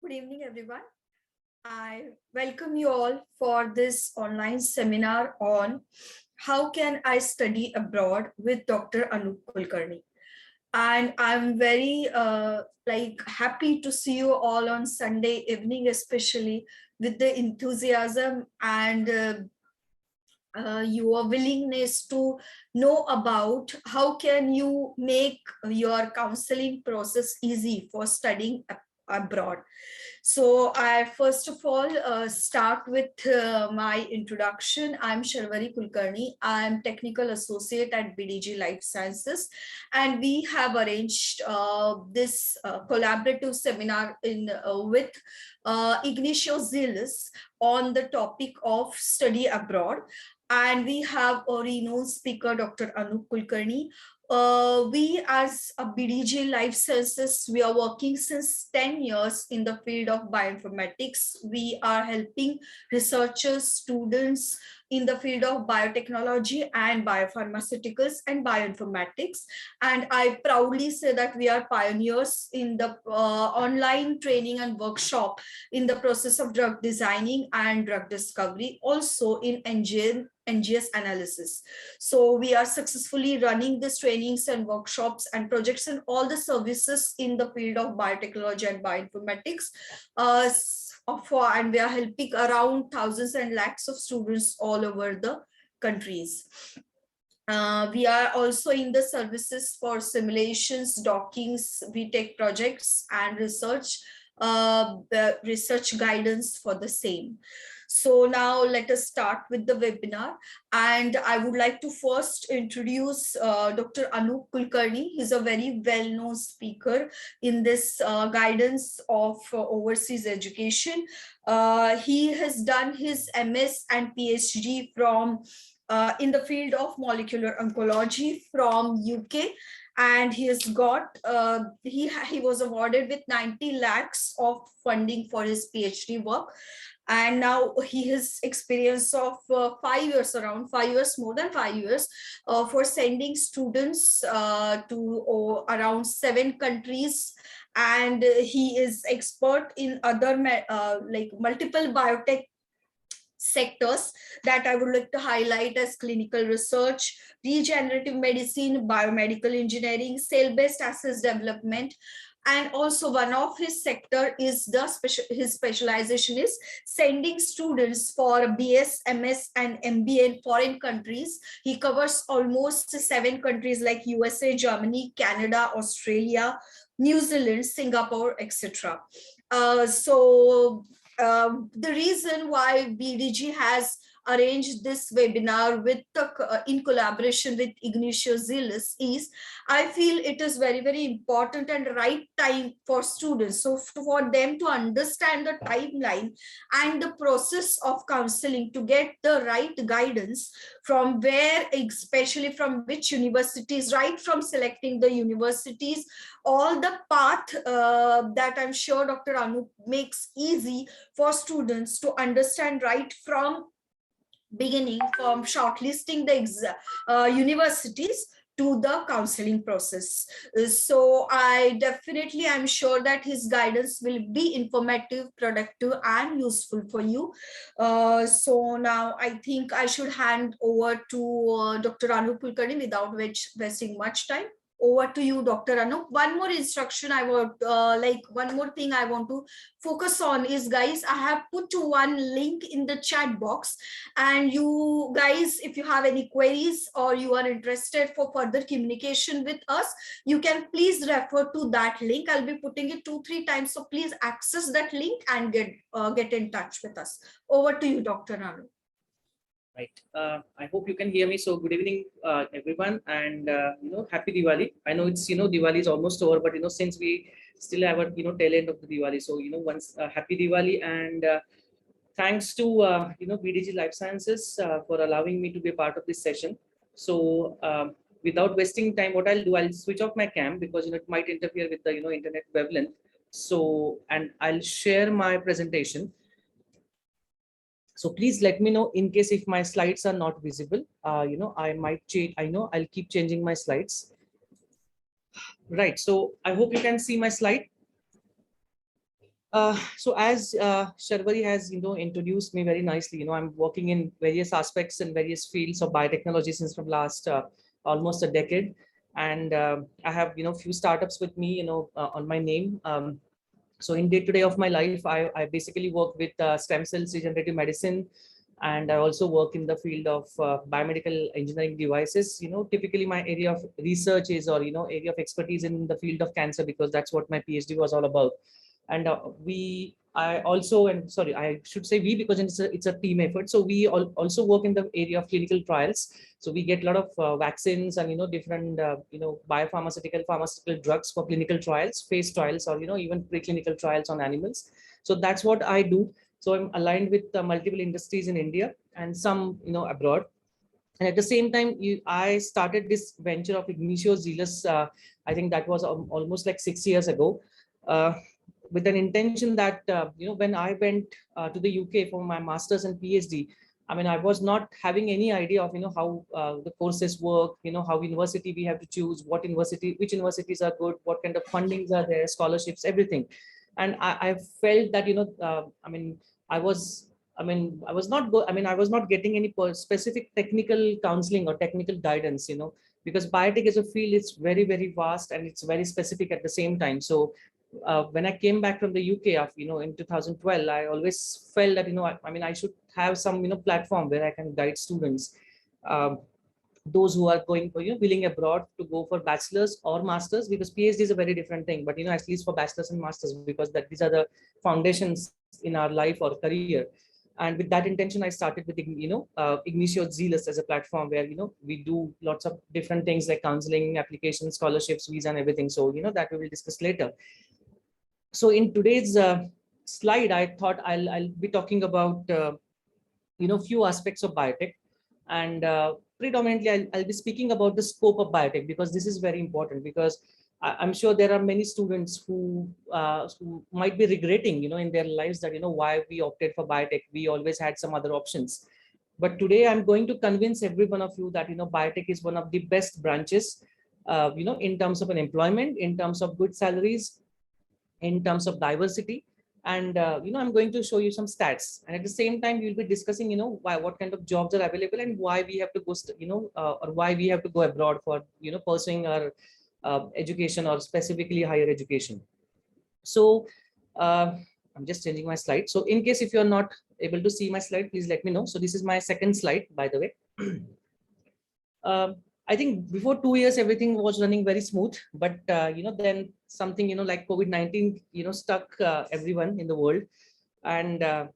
Good evening, everyone. I welcome you all for this online seminar on how can I study abroad with Dr. Anup Kulkarni. And I'm very happy to see you all on Sunday evening, especially with the enthusiasm and your willingness to know about how can you make your counseling process easy for studying abroad. So I first of all start with my introduction. I'm Sharvari Kulkarni. I'm Technical Associate at BDG Life Sciences, and we have arranged this collaborative seminar with Ignacio Zilis on the topic of study abroad. And we have a renowned speaker, Dr. Anup Kulkarni. We as a BDG Life Sciences, we are working since 10 years in the field of bioinformatics. We are helping researchers, students in the field of biotechnology and biopharmaceuticals and bioinformatics. And I proudly say that we are pioneers in the online training and workshop in the process of drug designing and drug discovery, also in NGS analysis. So we are successfully running these trainings and workshops and projects and all the services in the field of biotechnology and bioinformatics. And we are helping around thousands and lakhs of students all over the countries. We are also in the services for simulations, dockings, VTech projects, and research, the research guidance for the same. So now let us start with the webinar. And I would like to first introduce Dr. Anup Kulkarni. He's a very well-known speaker in this guidance of overseas education. He has done his MS and PhD from in the field of molecular oncology from UK, and he has got he was awarded with 90 lakhs of funding for his PhD work. And now he has experience of 5 years, around 5 years, more than 5 years, for sending students to around 7 countries. And he is expert in other like multiple biotech sectors that I would like to highlight as clinical research, regenerative medicine, biomedical engineering, cell-based assays development. And also one of his sector is his specialization is sending students for BS, MS, and MBA in foreign countries. He covers almost 7 countries like USA, Germany, Canada, Australia, New Zealand, Singapore, etc. The reason why BDG has arranged this webinar with in collaboration with Ignacio Zilis is I feel it is very, very important and right time for students. So for them to understand the timeline and the process of counseling to get the right guidance from where, especially from which universities, right from selecting the universities, all the path that I'm sure Dr. Anup makes easy for students to understand right from beginning, from shortlisting the universities to the counseling process. So I definitely am sure that his guidance will be informative, productive, and useful for you. So now I think I should hand over to Dr. Anup Kulkarni without wasting much time. Over to you, Dr. Anup. One more instruction I want, one more thing I want to focus on is, guys, I have put one link in the chat box, and you guys, if you have any queries or you are interested for further communication with us, you can please refer to that link. I'll be putting it 2-3 times, so please access that link and get in touch with us. Over to you, Dr. Anup. Right. I hope you can hear me. So good evening, everyone, and happy Diwali. I know it's Diwali is almost over, but since we still have a tail end of the Diwali, so once happy Diwali, and thanks to BDG Life Sciences for allowing me to be a part of this session. So without wasting time, what I'll do, I'll switch off my cam because it might interfere with the internet wavelength. So and I'll share my presentation. So please let me know in case if my slides are not visible. I might change. I'll keep changing my slides. Right. So I hope you can see my slide. So as Sharvari has, introduced me very nicely, I'm working in various aspects and various fields of biotechnology since from last almost a decade. And I have, few startups with me, on my name. So in day to day of my life, I basically work with stem cells regenerative medicine. And I also work in the field of biomedical engineering devices. Typically my area of research is, or, area of expertise in the field of cancer, because that's what my PhD was all about. And I also, and sorry, I should say we, because it's a team effort. So we also work in the area of clinical trials. So we get a lot of vaccines and, different, pharmaceutical drugs for clinical trials, phase trials, or, even preclinical trials on animals. So that's what I do. So I'm aligned with multiple industries in India and some, abroad. And at the same time, I started this venture of Ignicio Zealous. I think that was almost like 6 years ago, uh, with an intention that, when I went to the UK for my master's and PhD, I mean, I was not having any idea of, how the courses work, how university we have to choose, which universities are good, what kind of fundings are there, scholarships, everything. And I felt that, I was I was not I was not getting any specific technical counseling or technical guidance, because biotech as a field is very, very vast and it's very specific at the same time. So when I came back from the UK, in 2012, I always felt that, I should have some, platform where I can guide students, um, those who are going for, willing abroad to go for bachelor's or master's, because PhD is a very different thing. But, at least for bachelor's and master's, because these are the foundations in our life or career. And with that intention, I started with, Ignicio Zealous as a platform where, we do lots of different things like counseling, applications, scholarships, visa, and everything. So, that we will discuss later. So in today's slide, I thought I'll be talking about, few aspects of biotech. And predominantly, I'll be speaking about the scope of biotech, because this is very important, because I'm sure there are many students who might be regretting, in their lives that, why we opted for biotech. We always had some other options. But today I'm going to convince every one of you that, biotech is one of the best branches, in terms of an employment, in terms of good salaries, in terms of diversity. And I'm going to show you some stats, and at the same time we'll be discussing, what kind of jobs are available, and why we have to go or why we have to go abroad for, pursuing our education, or specifically higher education. So I'm just changing my slide. So in case if you're not able to see my slide, please let me know. So this is my second slide, by the way. I think before 2 years, everything was running very smooth, but then something, like COVID-19, stuck everyone in the world. And I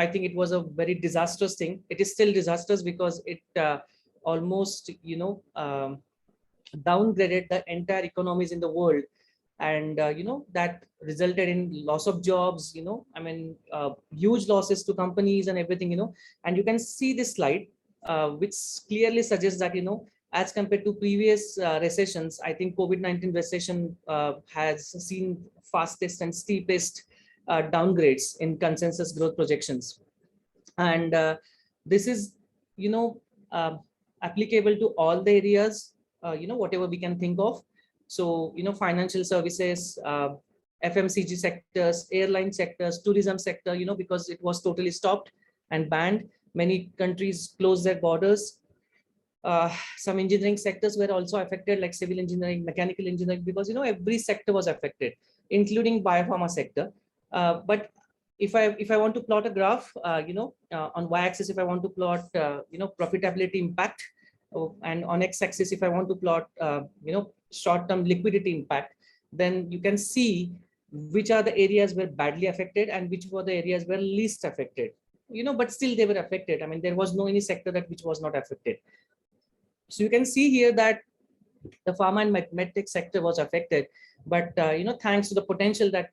think it was a very disastrous thing. It is still disastrous, because it almost, downgraded the entire economies in the world. And, that resulted in loss of jobs, huge losses to companies and everything, and you can see this slide, which clearly suggests that, as compared to previous recessions, I think COVID-19 recession has seen fastest and steepest downgrades in consensus growth projections. And this is, applicable to all the areas, whatever we can think of. So, financial services, FMCG sectors, airline sectors, tourism sector, because it was totally stopped and banned. Many countries closed their borders. Some engineering sectors were also affected, like civil engineering, mechanical engineering, because every sector was affected, including biopharma sector. But if I want to plot a graph, on y-axis, if I want to plot profitability impact, and on x-axis, if I want to plot short-term liquidity impact, then you can see which are the areas were badly affected and which were the areas were least affected. But still they were affected. I mean, there was no any sector that which was not affected. So you can see here that the pharma and medtech sector was affected, but thanks to the potential that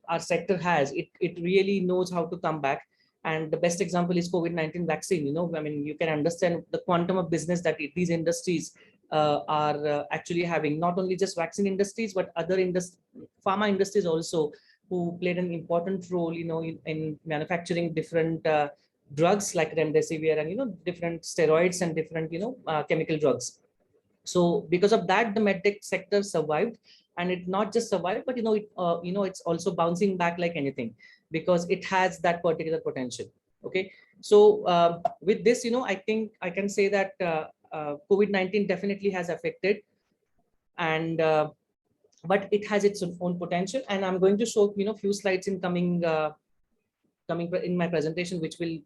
our sector has, it really knows how to come back. And the best example is COVID-19 vaccine. I mean, you can understand the quantum of business that these industries are actually having, not only just vaccine industries, but other pharma industries also, who played an important role, in manufacturing different drugs like remdesivir and, different steroids and different, chemical drugs. So because of that, the medtech sector survived, and it not just survived, but it's also bouncing back like anything, because it has that particular potential. Okay, so with this, I think I can say that COVID-19 definitely has affected, and but it has its own potential, and I'm going to show few slides in coming in my presentation, which will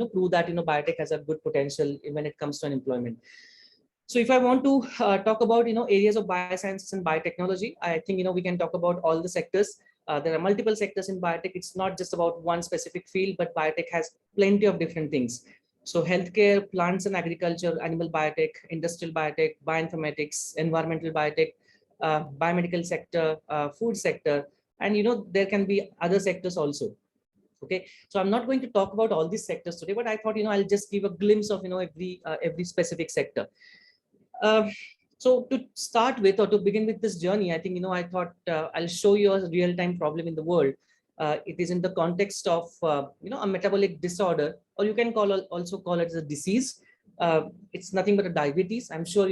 prove that biotech has a good potential when it comes to employment. So if I want to talk about areas of biosciences and biotechnology, I think we can talk about all the sectors. There are multiple sectors in biotech. It's not just about one specific field, but biotech has plenty of different things. So healthcare, plants and agriculture, animal biotech, industrial biotech, bioinformatics, environmental biotech, biomedical sector, food sector, and there can be other sectors also. Okay, so I'm not going to talk about all these sectors today, but I thought I'll just give a glimpse of every specific sector. So to start with, or to begin with this journey, I think I thought I'll show you a real-time problem in the world. It is in the context of a metabolic disorder, or you can also call it as a disease. It's nothing but a diabetes. I'm sure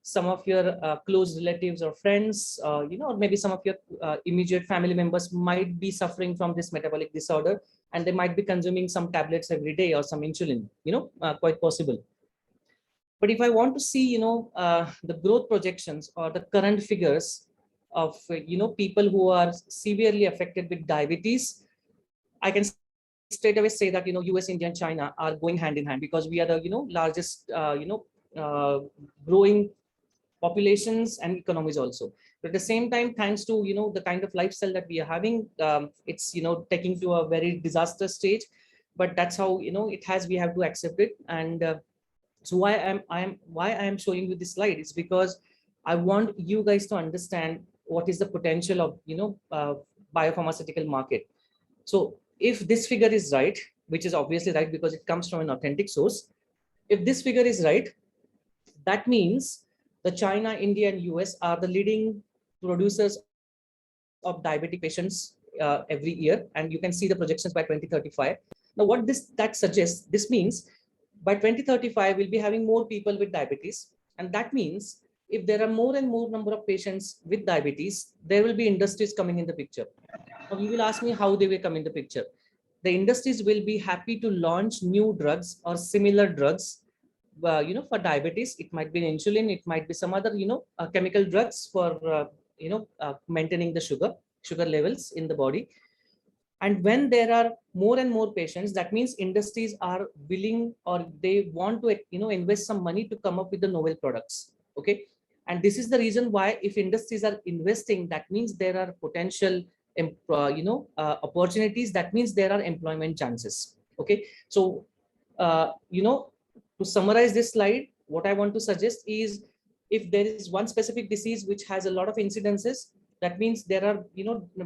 some of your close relatives or friends, or maybe some of your immediate family members might be suffering from this metabolic disorder, and they might be consuming some tablets every day or some insulin. Quite possible. But if I want to see, the growth projections or the current figures of, people who are severely affected with diabetes, I can straight away say that, US, India, and China are going hand in hand, because we are the, largest, growing populations and economies also. But at the same time, thanks to, the kind of lifestyle that we are having, it's, taking to a very disaster stage, but that's how, it has, we have to accept it. And so why I am showing you this slide is because I want you guys to understand what is the potential of biopharmaceutical market. So if this figure is right, which is obviously right because it comes from an authentic source, if this figure is right, that means the China, India, and US are the leading producers of diabetic patients every year, and you can see the projections by 2035. Now, what that suggests, this means by 2035 we'll be having more people with diabetes, and that means if there are more and more number of patients with diabetes, there will be industries coming in the picture. Now you will ask me how they will come in the picture. The industries will be happy to launch new drugs or similar drugs, for diabetes. It might be insulin, it might be some other chemical drugs for maintaining the sugar levels in the body. And when there are more and more patients, that means industries are willing, or they want to invest some money to come up with the novel products. Okay, and this is the reason why, if industries are investing, that means there are potential opportunities, that means there are employment chances. Okay, so to summarize this slide, what I want to suggest is, if there is one specific disease which has a lot of incidences, that means there are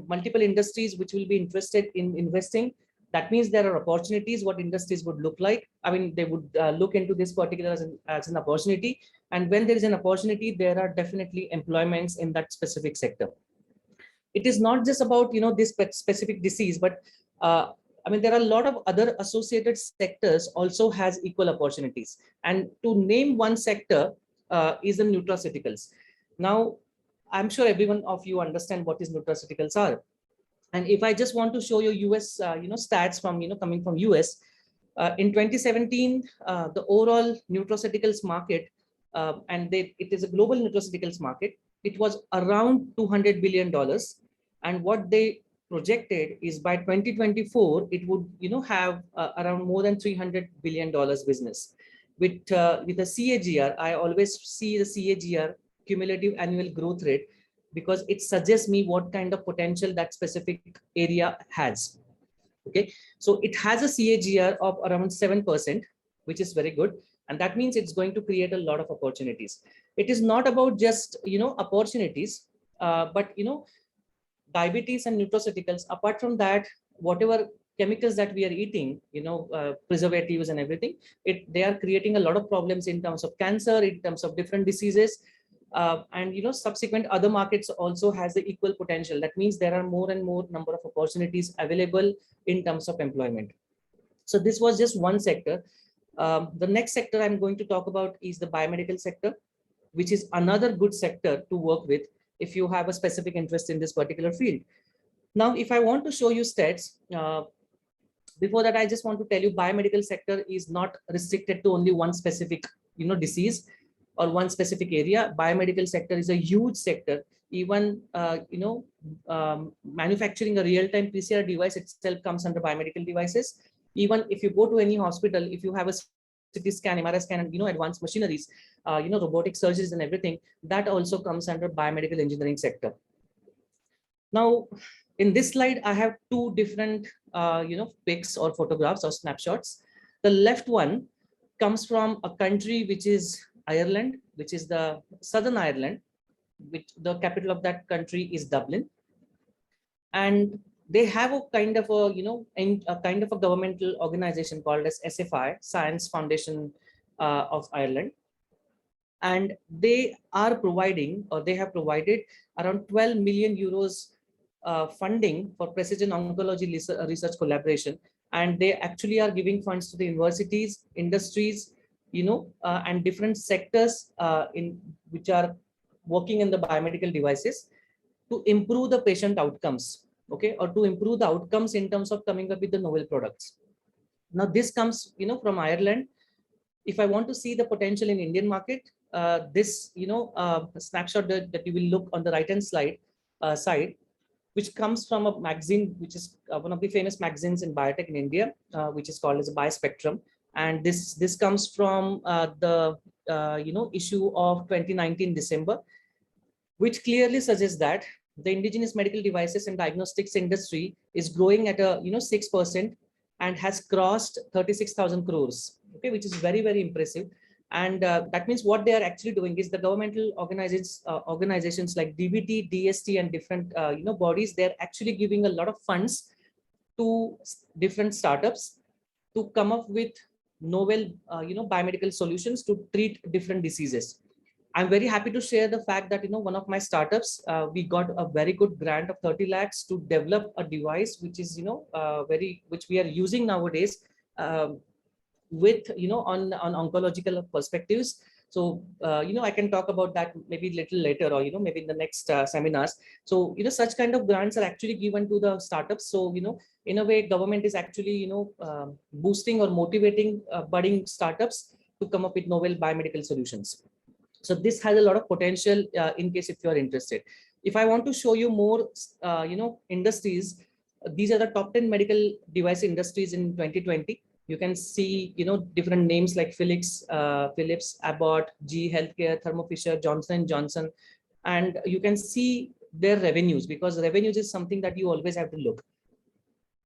multiple industries which will be interested in investing. That means there are opportunities. What industries would look like, I mean, they would look into this particular as an opportunity, and when there is an opportunity, there are definitely employments in that specific sector. It is not just about this specific disease, but I mean, there are a lot of other associated sectors also has equal opportunities, and to name one sector is the nutraceuticals. Now, I'm sure everyone of you understand what is nutraceuticals are. And if I just want to show you US, stats from, coming from US, in 2017, the overall nutraceuticals market, it is a global nutraceuticals market. It was around $200 billion. And what they projected is by 2024, it would, have around more than $300 billion business. With a CAGR, I always see the CAGR, cumulative annual growth rate, because it suggests me what kind of potential that specific area has. Okay, so it has a CAGR of around 7%, which is very good, and that means it's going to create a lot of opportunities. It is not about just opportunities, but diabetes and nutraceuticals. Apart from that, whatever chemicals that we are eating, preservatives and everything, they are creating a lot of problems in terms of cancer, in terms of different diseases. And subsequent other markets also has the equal potential. That means there are more and more number of opportunities available in terms of employment. So this was just one sector. The next sector I'm going to talk about is the biomedical sector. which is another good sector to work with if you have a specific interest in this particular field. Now, if I want to show you stats, before that, I just want to tell you biomedical sector is not restricted to only one specific, disease or one specific area. Biomedical sector is a huge sector. Even, manufacturing a real-time PCR device itself comes under biomedical devices. Even if you go to any hospital, if you have a CT scan, MRI scan, and, advanced machineries, robotic surgeries and everything, that also comes under biomedical engineering sector. Now, in this slide, I have two different, pics or photographs or snapshots. The left one comes from a country which is Ireland, which is the Southern Ireland, which the capital of that country is Dublin. And they have a kind of a governmental organization called as SFI, Science Foundation of Ireland. And they are providing, or they have provided around 12 million euros funding for precision oncology research collaboration. And they actually are giving funds to the universities, industries, and different sectors in which are working in the biomedical devices to improve the patient outcomes, okay, or to improve the outcomes in terms of coming up with the novel products. Now, this comes, from Ireland. If I want to see the potential in Indian market, this, snapshot that you will look on the right-hand slide side, which comes from a magazine, which is one of the famous magazines in biotech in India, which is called as BioSpectrum. And this comes from the issue of 2019 December, which clearly suggests that the indigenous medical devices and diagnostics industry is growing at a 6% and has crossed 36,000 crores, okay, which is very, very impressive. And that means what they are actually doing is the governmental organizations like DBT, DST, and different bodies, they're actually giving a lot of funds to different startups to come up with novel biomedical solutions to treat different diseases. I'm very happy to share the fact that one of my startups, we got a very good grant of 30 lakhs to develop a device which is which we are using nowadays with on oncological perspectives. So I can talk about that maybe a little later, or maybe in the next seminars. So such kind of grants are actually given to the startups. So in a way, government is actually boosting or motivating budding startups to come up with novel biomedical solutions. So this has a lot of potential in case if you are interested. If I want to show you more, industries, these are the top 10 medical device industries in 2020. You can see, different names like Philips, Abbott, GE Healthcare, Thermo Fisher, Johnson & Johnson. And you can see their revenues, because revenues is something that you always have to look.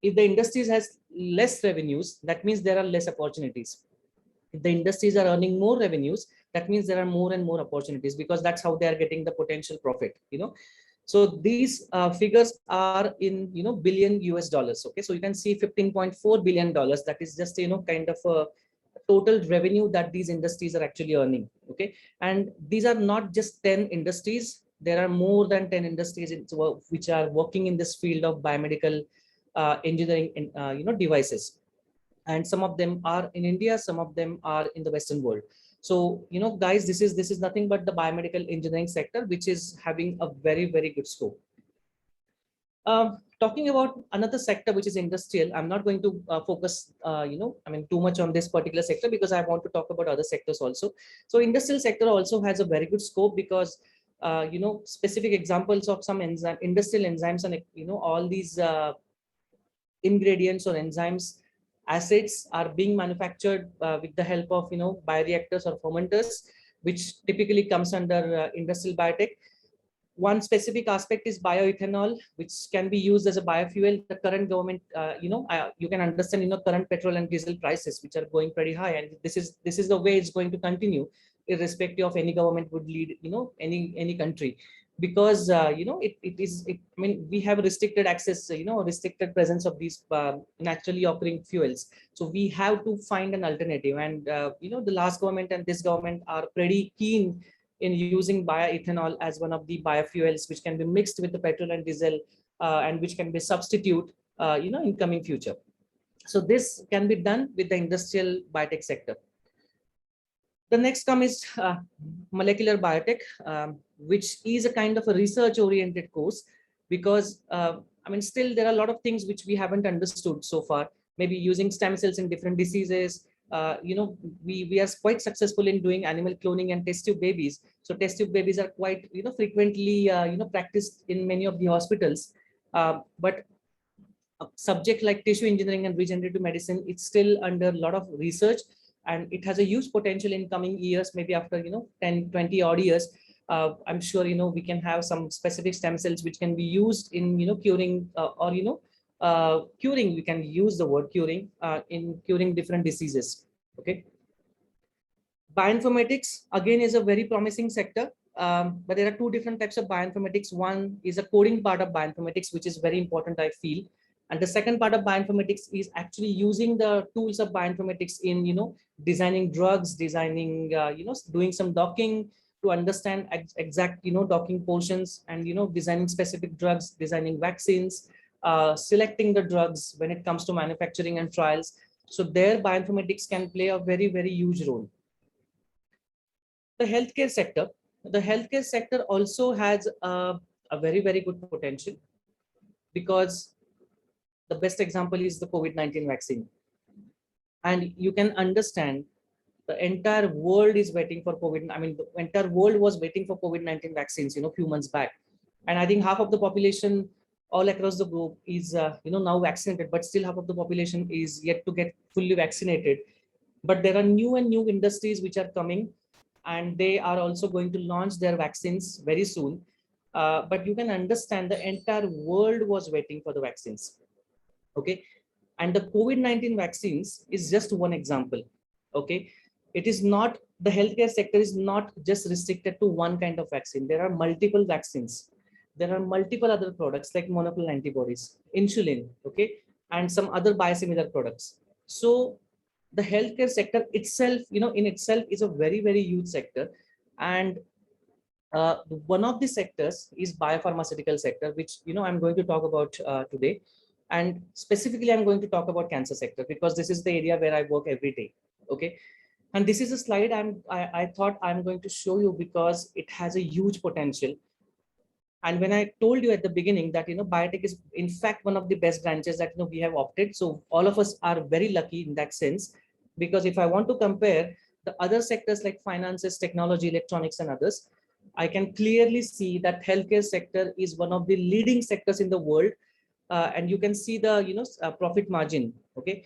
If the industries has less revenues, that means there are less opportunities. If the industries are earning more revenues, that means there are more and more opportunities, because that's how they are getting the potential profit, So these figures are in, billion US dollars. Okay. So you can see $15.4 billion. That is just, kind of a total revenue that these industries are actually earning. Okay. And these are not just 10 industries. There are more than 10 industries which are working in this field of biomedical engineering, devices. And some of them are in India, some of them are in the Western world. So, guys, this is nothing but the biomedical engineering sector, which is having a very, very good scope. Talking about another sector, which is industrial, I'm not going to focus, too much on this particular sector, because I want to talk about other sectors also. So industrial sector also has a very good scope, because, specific examples of some industrial enzymes and, all these ingredients or enzymes, assets are being manufactured with the help of bioreactors or fermenters, which typically comes under industrial biotech. One specific aspect is bioethanol, which can be used as a biofuel. The current government, you can understand, current petrol and diesel prices, which are going pretty high, and this is the way it's going to continue, irrespective of any government would lead, any country. Because we have restricted access, restricted presence of these naturally occurring fuels. So we have to find an alternative, and the last government and this government are pretty keen in using bioethanol as one of the biofuels, which can be mixed with the petrol and diesel, and which can be substitute, in coming future. So this can be done with the industrial biotech sector. The next come is molecular biotech, which is a kind of a research oriented course, because I mean, still there are a lot of things which we haven't understood so far. Maybe using stem cells in different diseases. We are quite successful in doing animal cloning and test tube babies. So test tube babies are quite frequently practiced in many of the hospitals. But a subject like tissue engineering and regenerative medicine, it's still under a lot of research, and it has a huge potential in coming years, maybe after 10 20 odd years. I'm sure we can have some specific stem cells which can be used in curing, or curing, we can use the word curing, in curing different diseases. Okay. Bioinformatics again is a very promising sector, but there are two different types of bioinformatics. One is a coding part of bioinformatics, which is very important, I feel. And the second part of bioinformatics is actually using the tools of bioinformatics in designing drugs, designing doing some docking to understand exact docking portions, and designing specific drugs, designing vaccines, selecting the drugs when it comes to manufacturing and trials. So there bioinformatics can play a very, very huge role. The healthcare sector. The healthcare sector also has a very, very good potential, because the best example is the COVID-19 vaccine. And you can understand the entire world is waiting for COVID. I mean, the entire world was waiting for COVID-19 vaccines, few months back. And I think half of the population all across the globe is, now vaccinated, but still half of the population is yet to get fully vaccinated. But there are new and new industries which are coming, and they are also going to launch their vaccines very soon. But you can understand the entire world was waiting for the vaccines. Okay. And the COVID-19 vaccines is just one example. Okay. It is not, the healthcare sector is not just restricted to one kind of vaccine. There are multiple vaccines. There are multiple other products like monoclonal antibodies, insulin, okay, and some other biosimilar products. So the healthcare sector itself, in itself is a very, very huge sector. And one of the sectors is biopharmaceutical sector, which I'm going to talk about today. And specifically, I'm going to talk about cancer sector, because this is the area where I work every day. Okay. And this is a slide I thought I'm going to show you because it has a huge potential. And when I told you at the beginning that biotech is in fact one of the best branches that we have opted, so all of us are very lucky in that sense, because if I want to compare the other sectors like finances, technology, electronics, and others, I can clearly see that healthcare sector is one of the leading sectors in the world, and you can see the profit margin. Okay,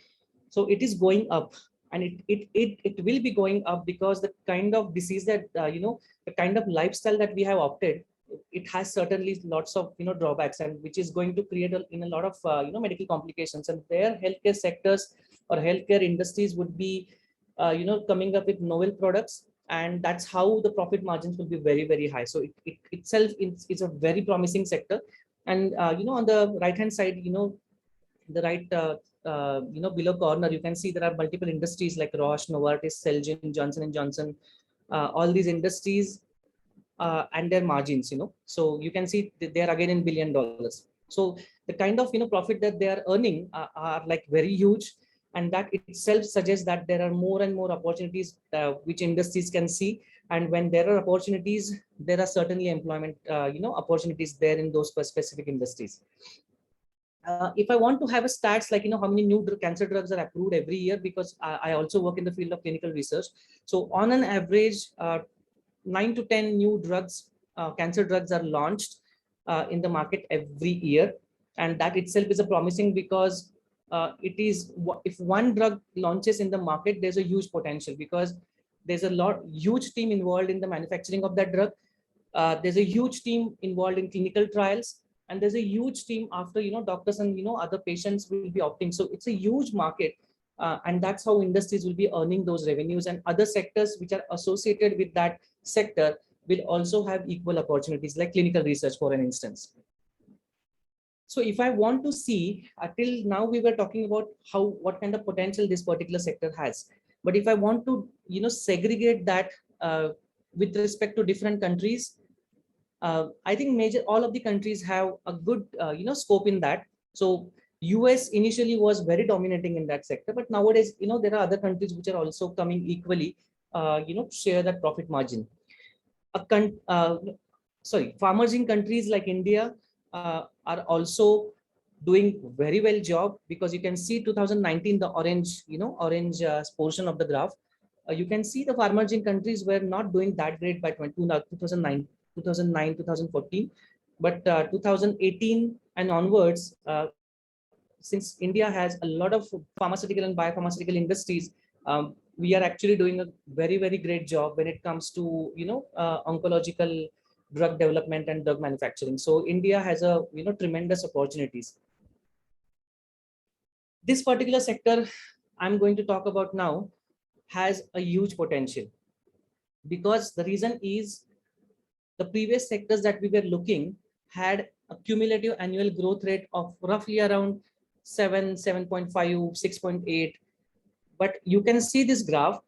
so it is going up, and it will be going up because the kind of disease that the kind of lifestyle that we have opted, it has certainly lots of drawbacks, and which is going to create in a lot of medical complications. And their healthcare sectors or healthcare industries would be coming up with novel products, and that's how the profit margins will be very, very high. So it itself is a very promising sector. And on the right hand side, the right below corner, you can see there are multiple industries like Roche, Novartis, Celgene, Johnson and Johnson, all these industries and their margins. So you can see they are again in $1 billion. So the kind of profit that they are earning are like very huge, and that itself suggests that there are more and more opportunities which industries can see. And when there are opportunities, there are certainly employment opportunities there in those specific industries. If I want to have a stats like how many new cancer drugs are approved every year, because I also work in the field of clinical research. So on an average, 9 to 10 new drugs, cancer drugs are launched in the market every year. And that itself is a promising, because it is, if one drug launches in the market, there's a huge potential, because there's a huge team involved in the manufacturing of that drug. There's a huge team involved in clinical trials, and there's a huge team after doctors and other patients will be opting. So it's a huge market, and that's how industries will be earning those revenues, and other sectors which are associated with that sector will also have equal opportunities, like clinical research, for an instance. So if I want to see, till now we were talking about what kind of potential this particular sector has. But if I want to segregate that with respect to different countries, I think all of the countries have a good scope in that. So US initially was very dominating in that sector, but nowadays there are other countries which are also coming equally. share that profit margin. For emerging countries like India are also doing very well job, because you can see 2019, the orange, orange portion of the graph. You can see the emerging countries were not doing that great by 2009, 2014, but 2018 and onwards, since India has a lot of pharmaceutical and biopharmaceutical industries, we are actually doing a very, very great job when it comes to, oncological drug development and drug manufacturing. So India has a, tremendous opportunities. This particular sector I'm going to talk about now has a huge potential, because the reason is the previous sectors that we were looking had a cumulative annual growth rate of roughly around 7.5, 6.8. But you can see this graph,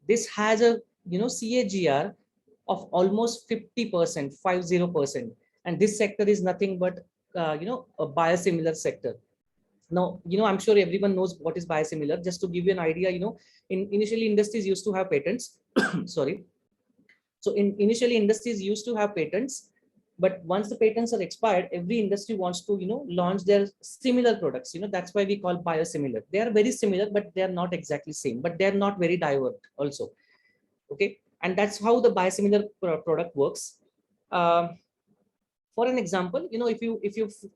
this has a, CAGR of almost 50%, 50%. And this sector is nothing but, a biosimilar sector. Now, I'm sure everyone knows what is biosimilar. Just to give you an idea, initially industries used to have patents. Sorry. So initially industries used to have patents, but once the patents are expired, every industry wants to, launch their similar products. That's why we call biosimilar. They are very similar, but they are not exactly same, but they're not very diverse also. Okay. And that's how the biosimilar product works. For an example, if you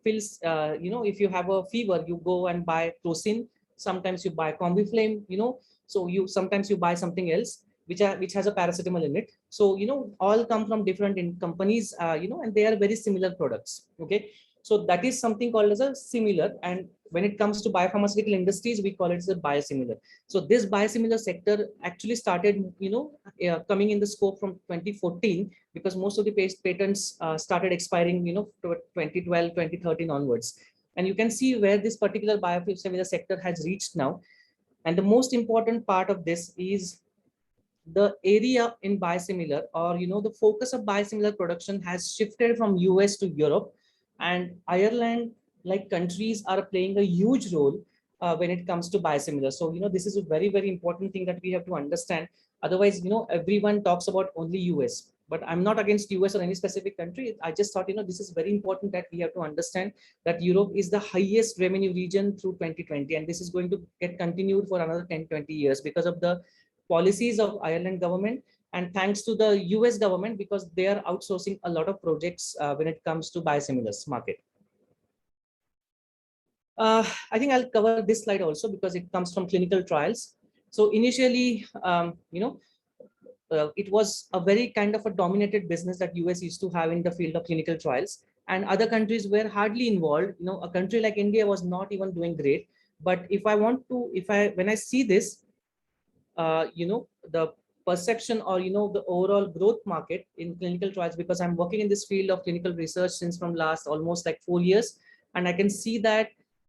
feel, if you have a fever, you go and buy Crocin. Sometimes you buy Combiflame, so sometimes you buy something else which has a paracetamol in it. So, all come from different companies, and they are very similar products. Okay. So that is something called as a similar. And when it comes to biopharmaceutical industries, we call it as a biosimilar. So this biosimilar sector actually started, coming in the scope from 2014, because most of the patents started expiring, 2012, 2013 onwards. And you can see where this particular biosimilar sector has reached now. And the most important part of this is the area in biosimilar, or the focus of biosimilar production has shifted from US to Europe, and Ireland like countries are playing a huge role when it comes to biosimilar. So this is a very, very important thing that we have to understand. Otherwise, everyone talks about only US, but I'm not against US or any specific country. I just thought, this is very important that we have to understand that Europe is the highest revenue region through 2020, and this is going to get continued for another 10-20 years because of the policies of Ireland government, and thanks to the US government, because they are outsourcing a lot of projects when it comes to biosimilars market. I think I'll cover this slide also because it comes from clinical trials. So initially, it was a very kind of a dominated business that US used to have in the field of clinical trials, and other countries were hardly involved. A country like India was not even doing great. But when I see this, the perception, or the overall growth market in clinical trials, because I'm working in this field of clinical research since from last almost like 4 years, and I can see that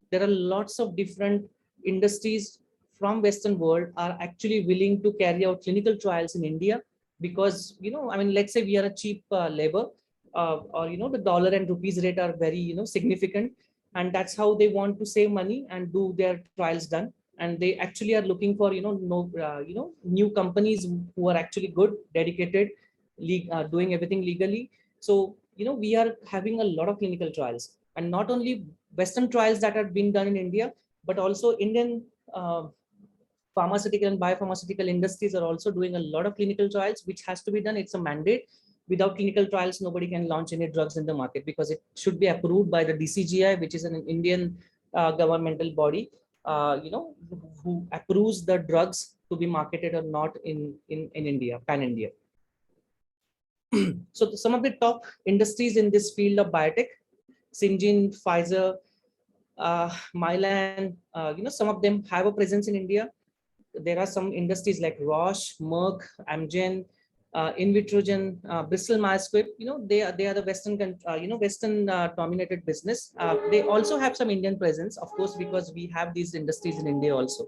there are lots of different industries from Western world are actually willing to carry out clinical trials in India, because let's say we are a cheap labor, or the dollar and rupees rate are very significant, and that's how they want to save money and do their trials done. And they actually are looking for new companies who are actually good, dedicated, doing everything legally. So we are having a lot of clinical trials, and not only Western trials that are being done in India, but also Indian pharmaceutical and biopharmaceutical industries are also doing a lot of clinical trials, which has to be done. It's a mandate. Without clinical trials, nobody can launch any drugs in the market, because it should be approved by the DCGI, which is an Indian governmental body, who approves the drugs to be marketed or not in India, pan-India. So some of the top industries in this field of biotech: Syngene, Pfizer, Mylan, some of them have a presence in India. There are some industries like Roche, Merck, Amgen, Invitrogen, Bristol Myers Squibb. They are the Western dominated business. They also have some Indian presence, of course, because we have these industries in India also.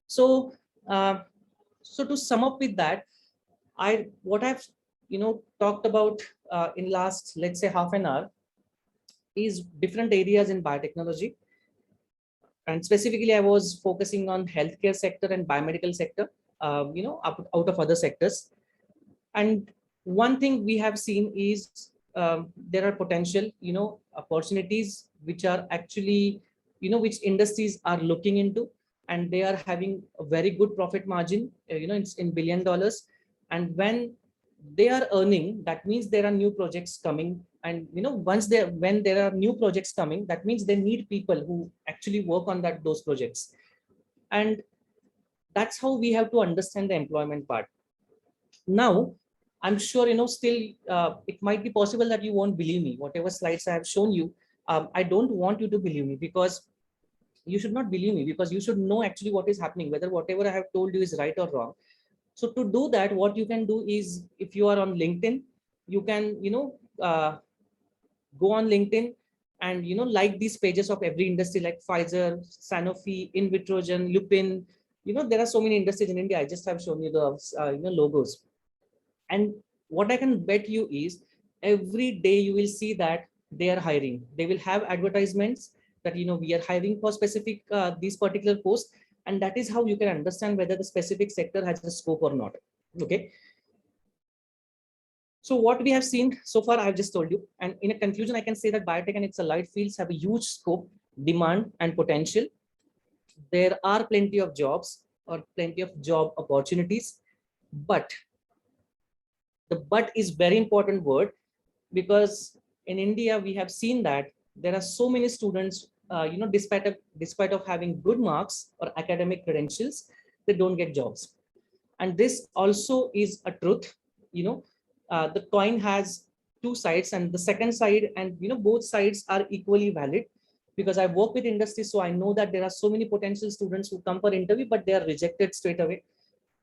So, to sum up with that, what I've talked about in last, let's say, half an hour is different areas in biotechnology. And specifically, I was focusing on healthcare sector and biomedical sector. out of other sectors. And one thing we have seen is there are potential, opportunities which are actually, which industries are looking into, and they are having a very good profit margin, it's in $1 billion. And when they are earning, that means there are new projects coming. And, when there are new projects coming, that means they need people who actually work on those projects. And that's how we have to understand the employment part. Now, I'm sure, still it might be possible that you won't believe me. Whatever slides I have shown you, I don't want you to believe me, because you should not believe me, because you should know actually what is happening, whether whatever I have told you is right or wrong. So to do that, what you can do is, if you are on LinkedIn, you can, go on LinkedIn and, like these pages of every industry, like Pfizer, Sanofi, Invitrogen, Lupin. There are so many industries in India. I just have shown you the, logos. And what I can bet you is, every day you will see that they are hiring. They will have advertisements that, we are hiring for specific, these particular posts. And that is how you can understand whether the specific sector has a scope or not. Okay. So what we have seen so far, I've just told you. And in a conclusion, I can say that biotech and its allied fields have a huge scope, demand, and potential. There are plenty of jobs, or plenty of job opportunities, but the "but" is very important word, because in India we have seen that there are so many students, despite of having good marks or academic credentials, they don't get jobs. And this also is a truth. The coin has two sides, and the second side, and both sides are equally valid, because I work with industry, so I know that there are so many potential students who come for interview, but they are rejected straight away.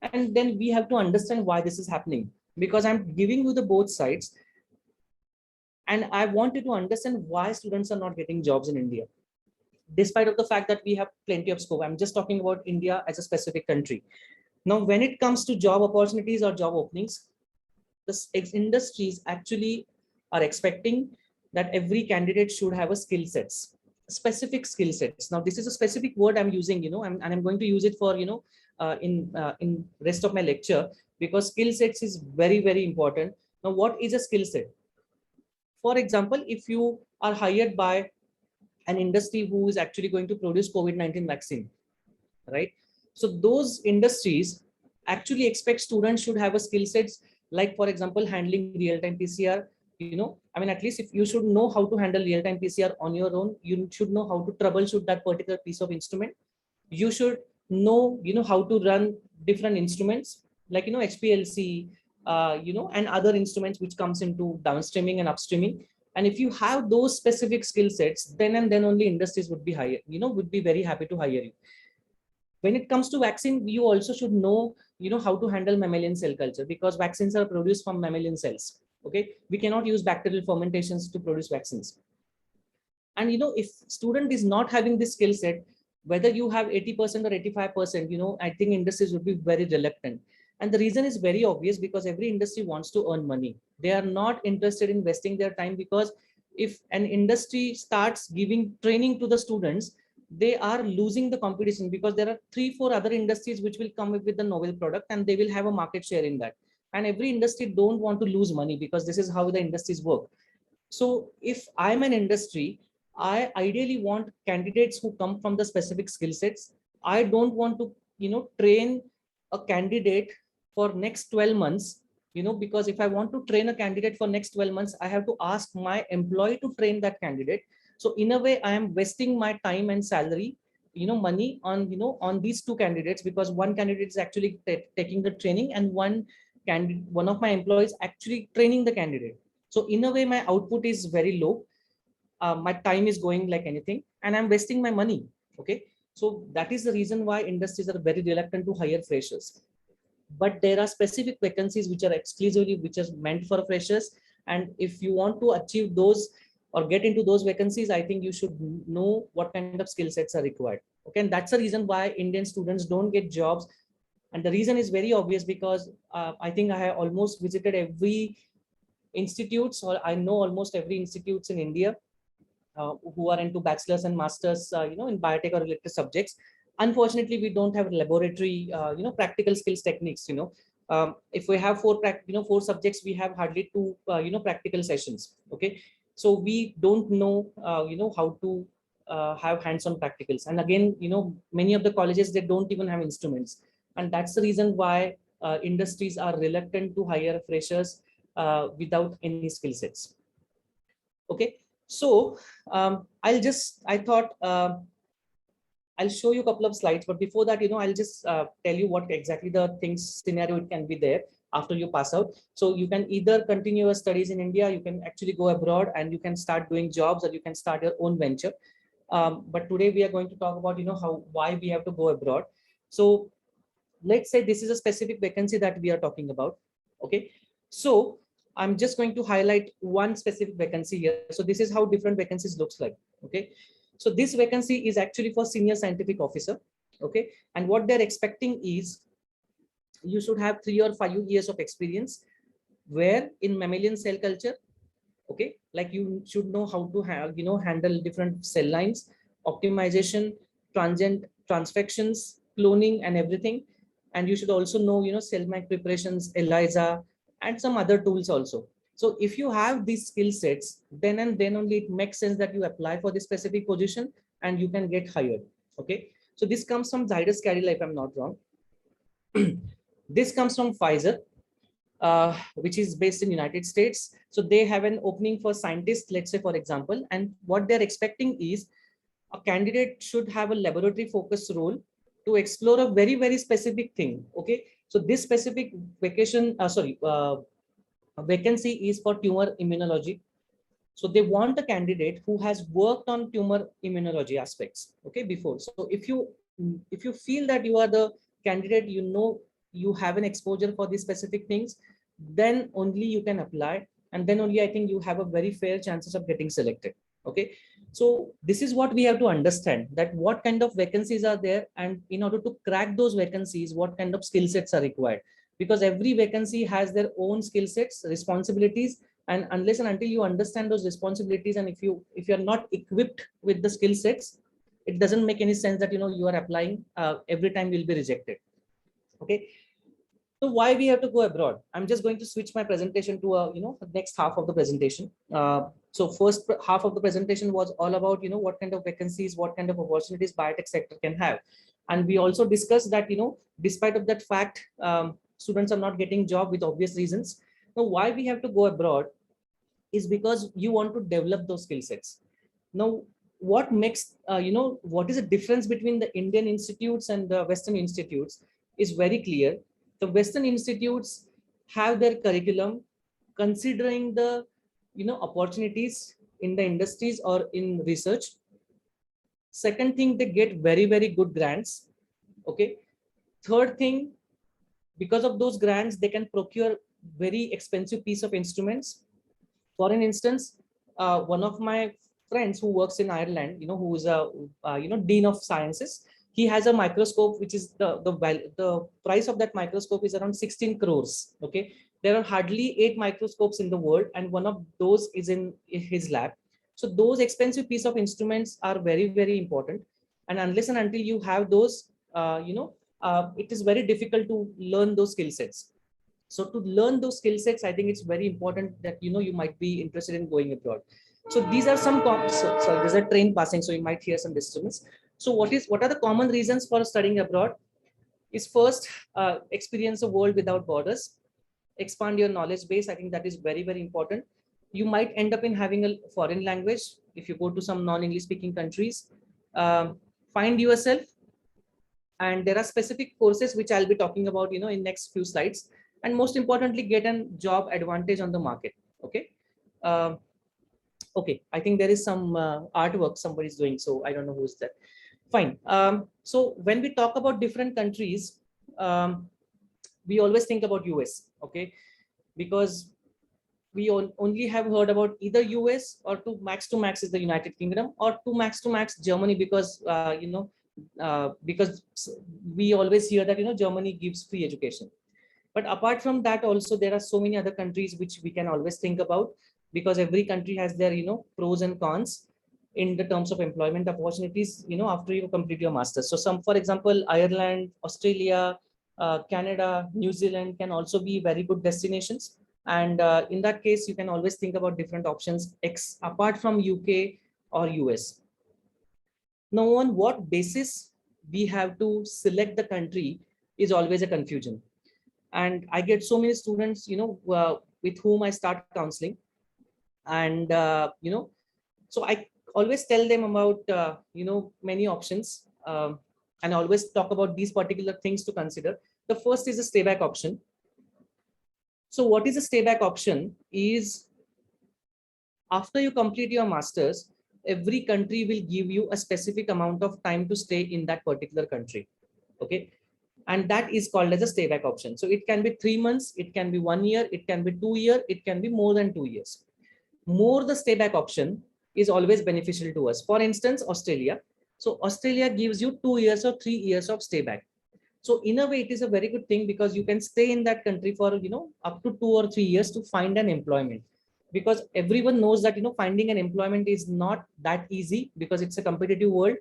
And then we have to understand why this is happening, because I'm giving you the both sides, and I wanted to understand why students are not getting jobs in India, despite of the fact that we have plenty of scope. I'm just talking about India as a specific country. Now, when it comes to job opportunities or job openings, the industries actually are expecting that every candidate should have a skill sets, specific skill sets. Now, this is a specific word I'm using, and I'm going to use it for, in rest of my lecture, because skill sets is very, very important. Now, what is a skill set? For example, if you are hired by an industry who is actually going to produce COVID-19 vaccine, right? So those industries actually expect students should have a skill sets, like, for example, handling real-time PCR. At least if you should know how to handle real-time PCR on your own, you should know how to troubleshoot that particular piece of instrument. You should know, how to run different instruments, like, HPLC, and other instruments which comes into downstreaming and upstreaming. And if you have those specific skill sets, then and then only industries would be would be very happy to hire you. When it comes to vaccine, you also should know, how to handle mammalian cell culture, because vaccines are produced from mammalian cells. Okay, we cannot use bacterial fermentations to produce vaccines. And if student is not having this skill set, whether you have 80% or 85%, I think industries would be very reluctant. And the reason is very obvious, because every industry wants to earn money. They are not interested in investing their time, because if an industry starts giving training to the students, they are losing the competition, because there are 3-4 other industries which will come up with the novel product, and they will have a market share in that. And every industry don't want to lose money, because this is how the industries work. So if I'm an industry, I ideally want candidates who come from the specific skill sets. I don't want to, train a candidate for next 12 months, because if I want to train a candidate for next 12 months, I have to ask my employee to train that candidate. So in a way, I am wasting my time and salary, money on, on these two candidates, because one candidate is actually taking the training, and one of my employees actually training the candidate. So in a way, my output is very low. My time is going like anything, and I'm wasting my money. Okay. So that is the reason why industries are very reluctant to hire freshers. But there are specific vacancies which are exclusively, which is meant for freshers. And if you want to achieve those or get into those vacancies, I think you should know what kind of skill sets are required. Okay. And that's the reason why Indian students don't get jobs. And the reason is very obvious, because I think I have almost visited every institutes, or I know almost every institutes in India who are into bachelor's and master's, in biotech or related subjects. Unfortunately, we don't have laboratory, practical skills techniques. If we have four subjects, we have hardly two, practical sessions. Okay, so we don't know, how to have hands-on practicals. And again, many of the colleges, they don't even have instruments, and that's the reason why industries are reluctant to hire freshers without any skill sets. Okay, so I thought I'll show you a couple of slides, but before that, I'll just tell you what exactly the things scenario it can be there after you pass out. So you can either continue your studies in India, you can actually go abroad and you can start doing jobs, or you can start your own venture. But today we are going to talk about, why we have to go abroad. So let's say this is a specific vacancy that we are talking about. Okay, so I'm just going to highlight one specific vacancy here. So this is how different vacancies looks like. Okay, so this vacancy is actually for senior scientific officer. Okay, and what they're expecting is you should have 3 or 5 years of experience where in mammalian cell culture. Okay, like you should know how to have, handle different cell lines, optimization, transient transfections, cloning, and everything. And you should also know, cell bank preparations, ELISA, and some other tools also. So if you have these skill sets, then and then only it makes sense that you apply for this specific position and you can get hired. Okay, so this comes from Zydus Cadila, if I'm not wrong. This comes from Pfizer, which is based in United States. So they have an opening for scientists, let's say, for example, and what they're expecting is a candidate should have a laboratory focused role to explore a very, very specific thing. Okay, so this specific vacancy is for tumor immunology. So they want a candidate who has worked on tumor immunology aspects, okay, before. So if you feel that you are the candidate, you have an exposure for these specific things, then only you can apply, and then only I think you have a very fair chances of getting selected. Okay, so this is what we have to understand, that what kind of vacancies are there, and in order to crack those vacancies, what kind of skill sets are required, because every vacancy has their own skill sets, responsibilities, and unless and until you understand those responsibilities, and if you're not equipped with the skill sets, it doesn't make any sense that you are applying every time you'll be rejected. Okay, so why we have to go abroad? I'm just going to switch my presentation to the next half of the presentation. So first half of the presentation was all about what kind of vacancies, what kind of opportunities biotech sector can have, and we also discussed that despite of that fact, students are not getting job with obvious reasons. Now why we have to go abroad is because you want to develop those skill sets. Now what makes what is the difference between the Indian institutes and the Western institutes is very clear. The Western institutes have their curriculum considering the opportunities in the industries or in research. Second thing, they get very, very good grants. Okay, third thing, because of those grants they can procure very expensive piece of instruments. For an instance, one of my friends who works in Ireland, who is a dean of sciences, he has a microscope which is the price of that microscope is around 16 crores. Okay, there are hardly 8 microscopes in the world, and one of those is in his lab. So those expensive piece of instruments are very, very important, and unless and until you have those, it is very difficult to learn those skill sets. So to learn those skill sets, I think it's very important that you might be interested in going abroad. So these are some sorry, there's a train passing, so you might hear some disturbance. So what are the common reasons for studying abroad? Is first, experience the world without borders, expand your knowledge base. I think that is very, very important. You might end up in having a foreign language if you go to some non-English speaking countries. Find yourself, and there are specific courses which I'll be talking about in next few slides, and most importantly, get a job advantage on the market. Okay, okay, I think there is some artwork somebody's doing, so I don't know who's that. Fine. So when we talk about different countries, we always think about US. Okay, because we only have heard about either US, or to max is the United Kingdom, or to max Germany, because because we always hear that Germany gives free education. But apart from that, also there are so many other countries which we can always think about, because every country has their pros and cons. in the terms of employment opportunities, after you complete your master's. So some, for example, Ireland, Australia, Canada, New Zealand can also be very good destinations. And in that case, you can always think about different options apart from UK or US. Now, on what basis we have to select the country is always a confusion. And I get so many students, with whom I start counseling. And, so I always tell them about, many options, and always talk about these particular things to consider. The first is a stay back option. So what is a stay back option is, after you complete your master's, every country will give you a specific amount of time to stay in that particular country. Okay. And that is called as a stay back option. So it can be 3 months, it can be 1 year, it can be 2 years, it can be more than 2 years. More the stay back option is always beneficial to us. For instance, Australia. So Australia gives you 2 years or 3 years of stay back. So in a way, it is a very good thing because you can stay in that country for, up to 2 or 3 years to find an employment. Because everyone knows that, finding an employment is not that easy because it's a competitive world,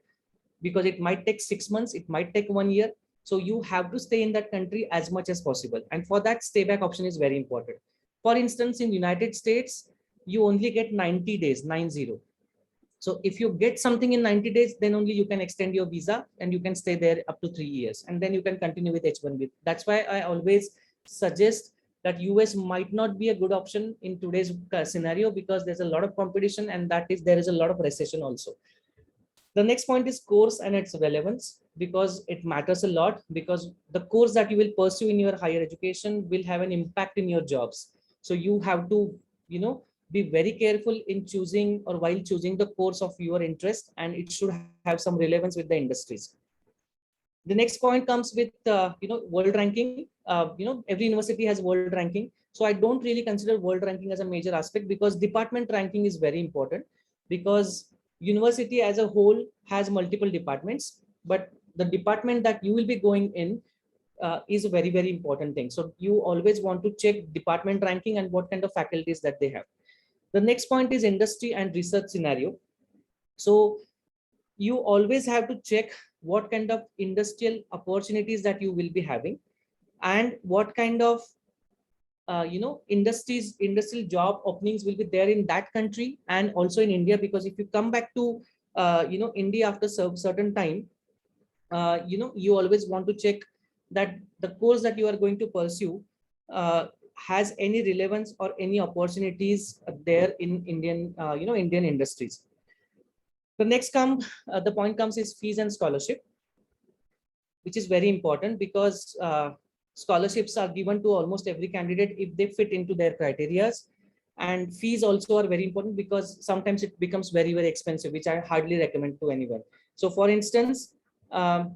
because it might take 6 months, it might take 1 year. So you have to stay in that country as much as possible. And for that, stay back option is very important. For instance, in United States, you only get 90 days, 90. So if you get something in 90 days, then only you can extend your visa and you can stay there up to 3 years. And then you can continue with H1B. That's why I always suggest that US might not be a good option in today's scenario, because there's a lot of competition, and there is a lot of recession also. The next point is course and its relevance, because it matters a lot, because the course that you will pursue in your higher education will have an impact in your jobs. So you have to, be very careful in choosing, or while choosing the course of your interest, and it should have some relevance with the industries. The next point comes with, world ranking. Every university has world ranking. So I don't really consider world ranking as a major aspect, because department ranking is very important, because university as a whole has multiple departments, but the department that you will be going in is a very, very important thing. So you always want to check department ranking and what kind of faculties that they have. The next point is industry and research scenario. So you always have to check what kind of industrial opportunities that you will be having, and what kind of industrial job openings will be there in that country and also in India. Because if you come back to India after certain time, you always want to check that the course that you are going to pursue has any relevance or any opportunities there in Indian Indian industries. The next the point comes is fees and scholarship, which is very important, because scholarships are given to almost every candidate if they fit into their criteria. And fees also are very important, because sometimes it becomes very, very expensive, which I hardly recommend to anyone. So for instance, the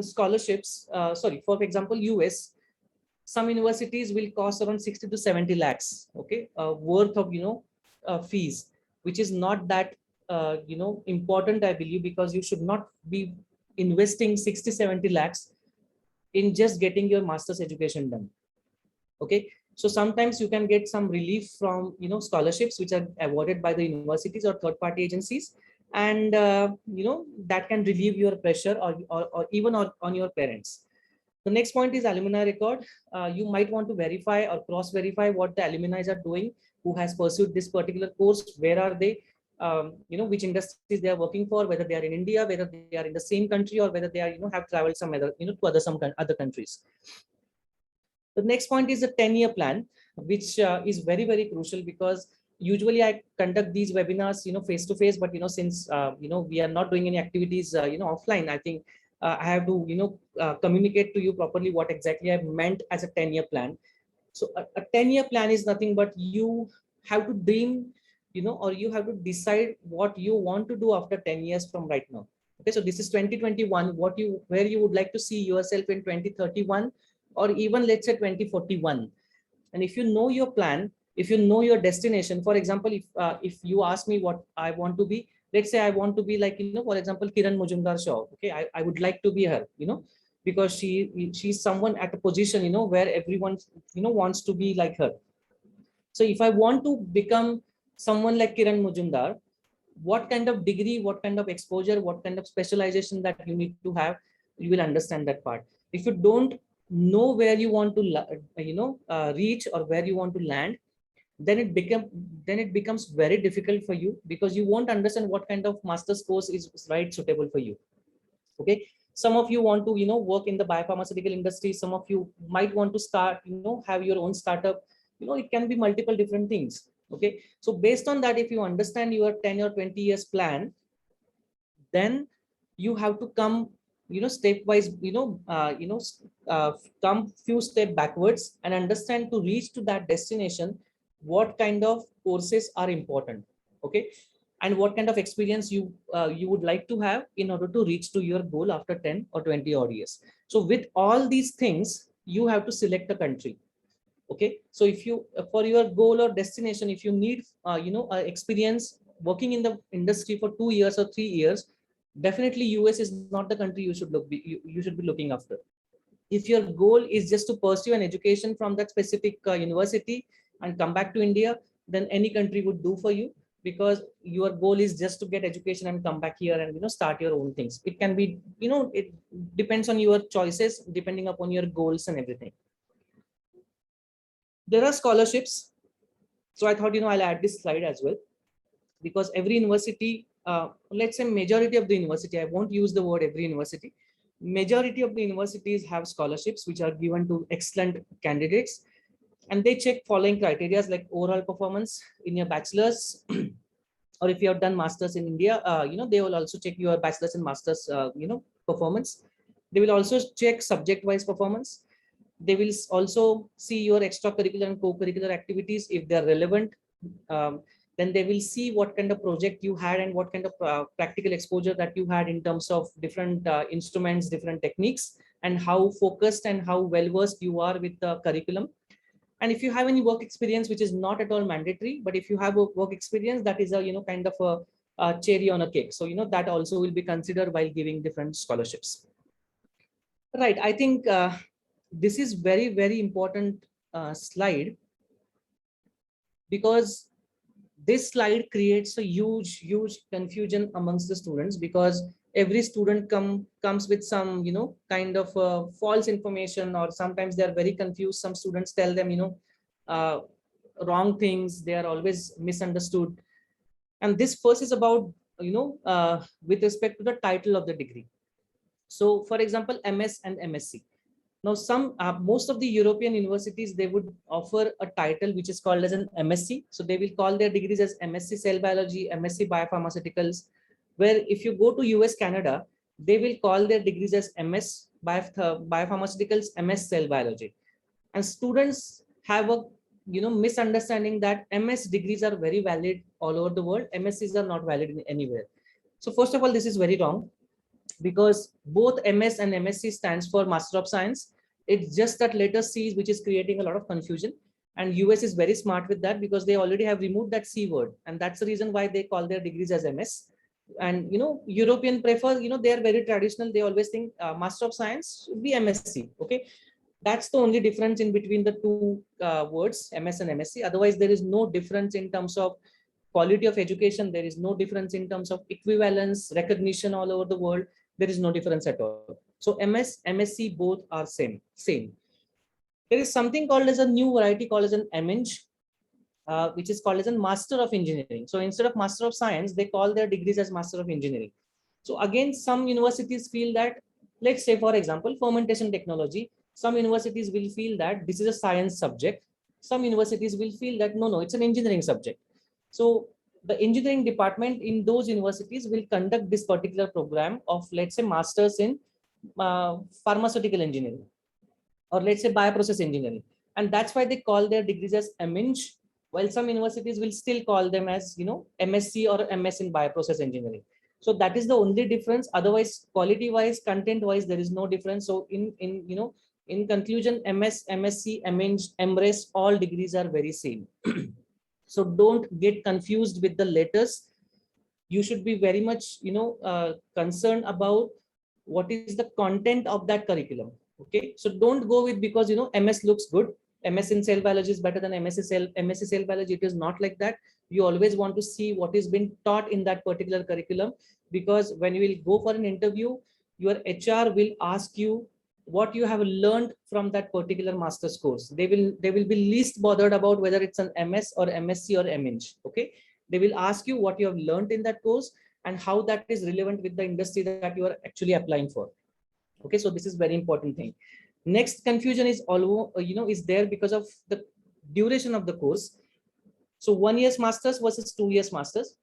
scholarships, for example, US, some universities will cost around 60 to 70 lakhs, okay, worth of, fees, which is not that, important, I believe, because you should not be investing 60, 70 lakhs in just getting your master's education done. Okay. So sometimes you can get some relief from, scholarships, which are awarded by the universities or third-party agencies. And, that can relieve your pressure or even on your parents. The next point is alumni record. You might want to verify or cross-verify what the alumni are doing, who has pursued this particular course, where are they, which industries they are working for, whether they are in India, whether they are in the same country, or whether they are, have traveled some other, to some other countries. The next point is a 10-year plan, which is very, very crucial, because usually I conduct these webinars, face to face, but, since, we are not doing any activities, offline, I think I have to, communicate to you properly what exactly I meant as a 10-year plan. So a 10-year plan is nothing but you have to dream, or you have to decide what you want to do after 10 years from right now. Okay, so this is 2021, where you would like to see yourself in 2031, or even let's say 2041. And if you know your plan, if you know your destination, for example, if you ask me what I want to be, let's say I want to be like, for example, Kiran Majumdar-Shaw. Okay, I would like to be her, because she's someone at a position, where everyone, wants to be like her. So if I want to become someone like Kiran Mujumdar, what kind of degree, what kind of exposure, what kind of specialization that you need to have, you will understand that part. If you don't know where you want to, reach, or where you want to land, then it becomes very difficult for you, because you won't understand what kind of master's course is right suitable for you. Okay, some of you want to work in the biopharmaceutical industry, some of you might want to start have your own startup. It can be multiple different things. Okay, so based on that, if you understand your 10 or 20 years plan, then you have to come stepwise, come few step backwards and understand, to reach to that destination, what kind of courses are important. Okay, and what kind of experience you would like to have in order to reach to your goal after 10 or 20 odd years. So with all these things, you have to select a country. Okay, so if you, for your goal or destination, if you need experience working in the industry for 2 years or 3 years, definitely US is not the country you should you should be looking after. If your goal is just to pursue an education from that specific university and come back to India, then any country would do for you, because your goal is just to get education and come back here and start your own things. It can be, it depends on your choices, depending upon your goals and everything. There are scholarships. So I thought, I'll add this slide as well, because every university, let's say majority of the university, I won't use the word every university, majority of the universities have scholarships which are given to excellent candidates, and they check following criteria like overall performance in your bachelor's, or if you have done masters in India, they will also check your bachelor's and masters, performance. They will also check subject wise performance. They will also see your extracurricular and co-curricular activities if they're relevant. Then they will see what kind of project you had and what kind of practical exposure that you had in terms of different instruments, different techniques, and how focused and how well versed you are with the curriculum. And if you have any work experience, which is not at all mandatory, but if you have a work experience, that is a kind of a cherry on a cake. So that also will be considered while giving different scholarships. Right, I think this is very, very important slide, because this slide creates a huge confusion amongst the students, because every student comes with some kind of false information, or sometimes they are very confused. Some students tell them wrong things. They are always misunderstood. And this first is about with respect to the title of the degree. So for example, MS and MSc. Now, most of the European universities, they would offer a title which is called as an MSc. So they will call their degrees as MSc Cell Biology, MSc Biopharmaceuticals. Where if you go to US, Canada, they will call their degrees as MS Biopharmaceuticals, MS Cell Biology. And students have a misunderstanding that MS degrees are very valid all over the world. MScs are not valid in anywhere. So first of all, this is very wrong, because both MS and MSc stands for Master of Science. It's just that letter C which is creating a lot of confusion. And US is very smart with that, because they already have removed that C word. And that's the reason why they call their degrees as MS. And European prefer, they are very traditional. They always think Master of Science should be MSc. Okay, that's the only difference in between the two words, MS and MSc. Otherwise, there is no difference in terms of quality of education. There is no difference in terms of equivalence, recognition all over the world. There is no difference at all. So MS, MSc, both are same. There is something called as a new variety called as an MEng, which is called as a Master of Engineering. So instead of Master of Science, they call their degrees as Master of Engineering. So again, some universities feel that, let's say for example, fermentation technology, some universities will feel that this is a science subject. Some universities will feel that no, it's an engineering subject. So the engineering department in those universities will conduct this particular program of, let's say, masters in pharmaceutical engineering, or let's say bioprocess engineering. And that's why they call their degrees as MEng, while some universities will still call them as, MSc or MS in bioprocess engineering. So that is the only difference. Otherwise, quality wise, content wise, there is no difference. So in conclusion, MS, MSc, MEng, EMBRACE, all degrees are very same. So don't get confused with the letters. You should be very much, concerned about what is the content of that curriculum. Okay, so don't go with, because MS looks good, MS in cell biology is better than MSc cell biology. It is not like that. You always want to see what is being taught in that particular curriculum, because when you will go for an interview, your HR will ask you what you have learned from that particular master's course. They will be least bothered about whether it's an MS or MSc or MEng. Okay, they will ask you what you have learned in that course and how that is relevant with the industry that you are actually applying for. Okay, so this is very important thing. Next confusion is almost is there because of the duration of the course. So 1 year's masters versus 2 years masters.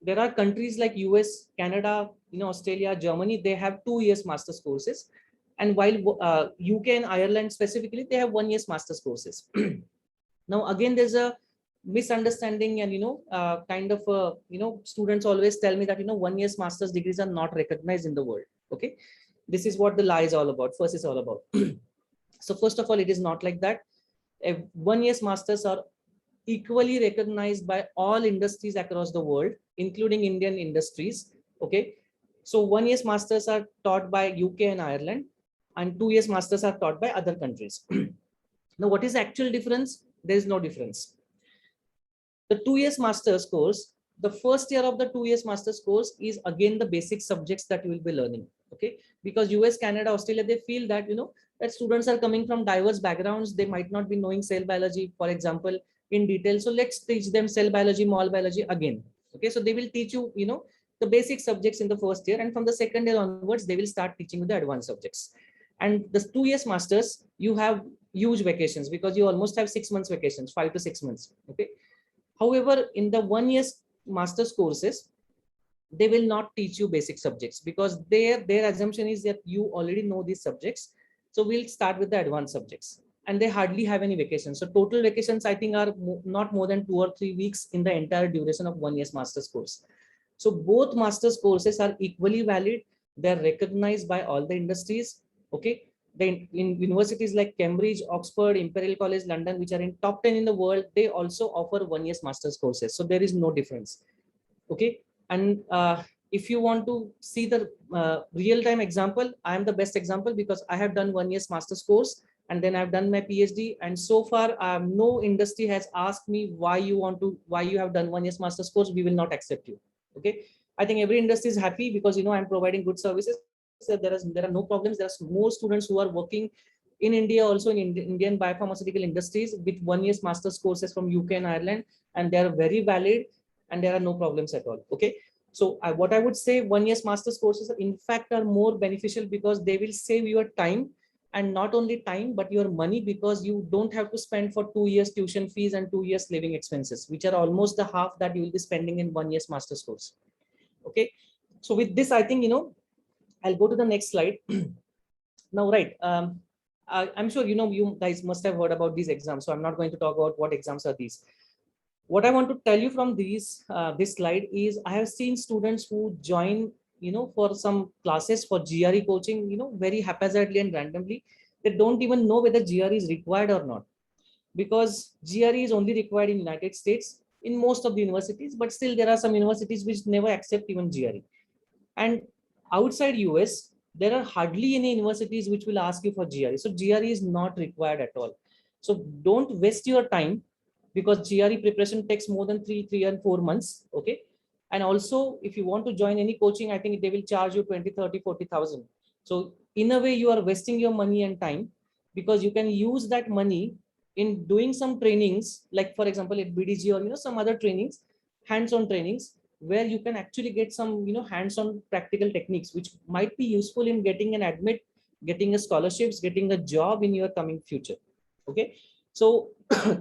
There are countries like US, Canada, Australia, Germany, they have 2 years masters courses. And while UK and Ireland specifically, they have 1 year's masters courses. Now, again, there's a misunderstanding, and students always tell me that 1 year's master's degrees are not recognized in the world. Okay, this is what the lie is all about. First is all about. So first of all, it is not like that. 1 year's masters are equally recognized by all industries across the world, including Indian industries. Okay, so 1 year's masters are taught by UK and Ireland, and 2 years masters are taught by other countries. Now, what is the actual difference? There is no difference. The 2 years masters course, the first year of the 2 years masters course is again the basic subjects that you will be learning. Okay, because US, Canada, Australia, they feel that that students are coming from diverse backgrounds. They might not be knowing cell biology, for example, in detail. So let's teach them cell biology, mol biology again. Okay, so they will teach you the basic subjects in the first year, and from the second year onwards, they will start teaching you the advanced subjects. And the 2 years masters, you have huge vacations because you almost have 6 months vacations, 5 to 6 months. Okay. However, in the 1 year's master's courses, they will not teach you basic subjects because their assumption is that you already know these subjects. So we'll start with the advanced subjects, and they hardly have any vacations. So total vacations, I think, are not more than 2 or 3 weeks in the entire duration of 1 year's master's course. So both master's courses are equally valid. They're recognized by all the industries. Okay. Then in universities like Cambridge, Oxford, Imperial College London, which are in top 10 in the world, they also offer 1 year's master's courses. So there is no difference. Okay. And if you want to see the real-time example, I am the best example because I have done 1 year's master's course and then I've done my PhD. And so far, no industry has asked me why you have done 1 year's master's course. We will not accept you. Okay. I think every industry is happy because I'm providing good services. So there are no problems. There are more students who are working in India, also in Indian biopharmaceutical industries, with 1 year's master's courses from UK and Ireland, and they are very valid, and there are no problems at all. Okay, so what I would say, 1 year's master's courses in fact are more beneficial because they will save your time, and not only time but your money, because you don't have to spend for 2 years tuition fees and 2 years living expenses, which are almost the half that you will be spending in 1 year's master's course. Okay, so with this, I think I'll go to the next slide. Now, right. I'm sure you guys must have heard about these exams, so I'm not going to talk about what exams are these. What I want to tell you from this slide is I have seen students who join for some classes for GRE coaching very haphazardly and randomly. They don't even know whether GRE is required or not, because GRE is only required in United States in most of the universities, but still there are some universities which never accept even GRE. And outside US, there are hardly any universities which will ask you for GRE. So GRE is not required at all. So don't waste your time, because GRE preparation takes more than 3 and 4 months. Okay. And also, if you want to join any coaching, I think they will charge you 20, 30, 40,000. So in a way, you are wasting your money and time, because you can use that money in doing some trainings, like for example, at BDG or some other trainings, hands-on trainings, where you can actually get some hands-on practical techniques which might be useful in getting an admit, getting a scholarships, getting a job in your coming future. Okay, so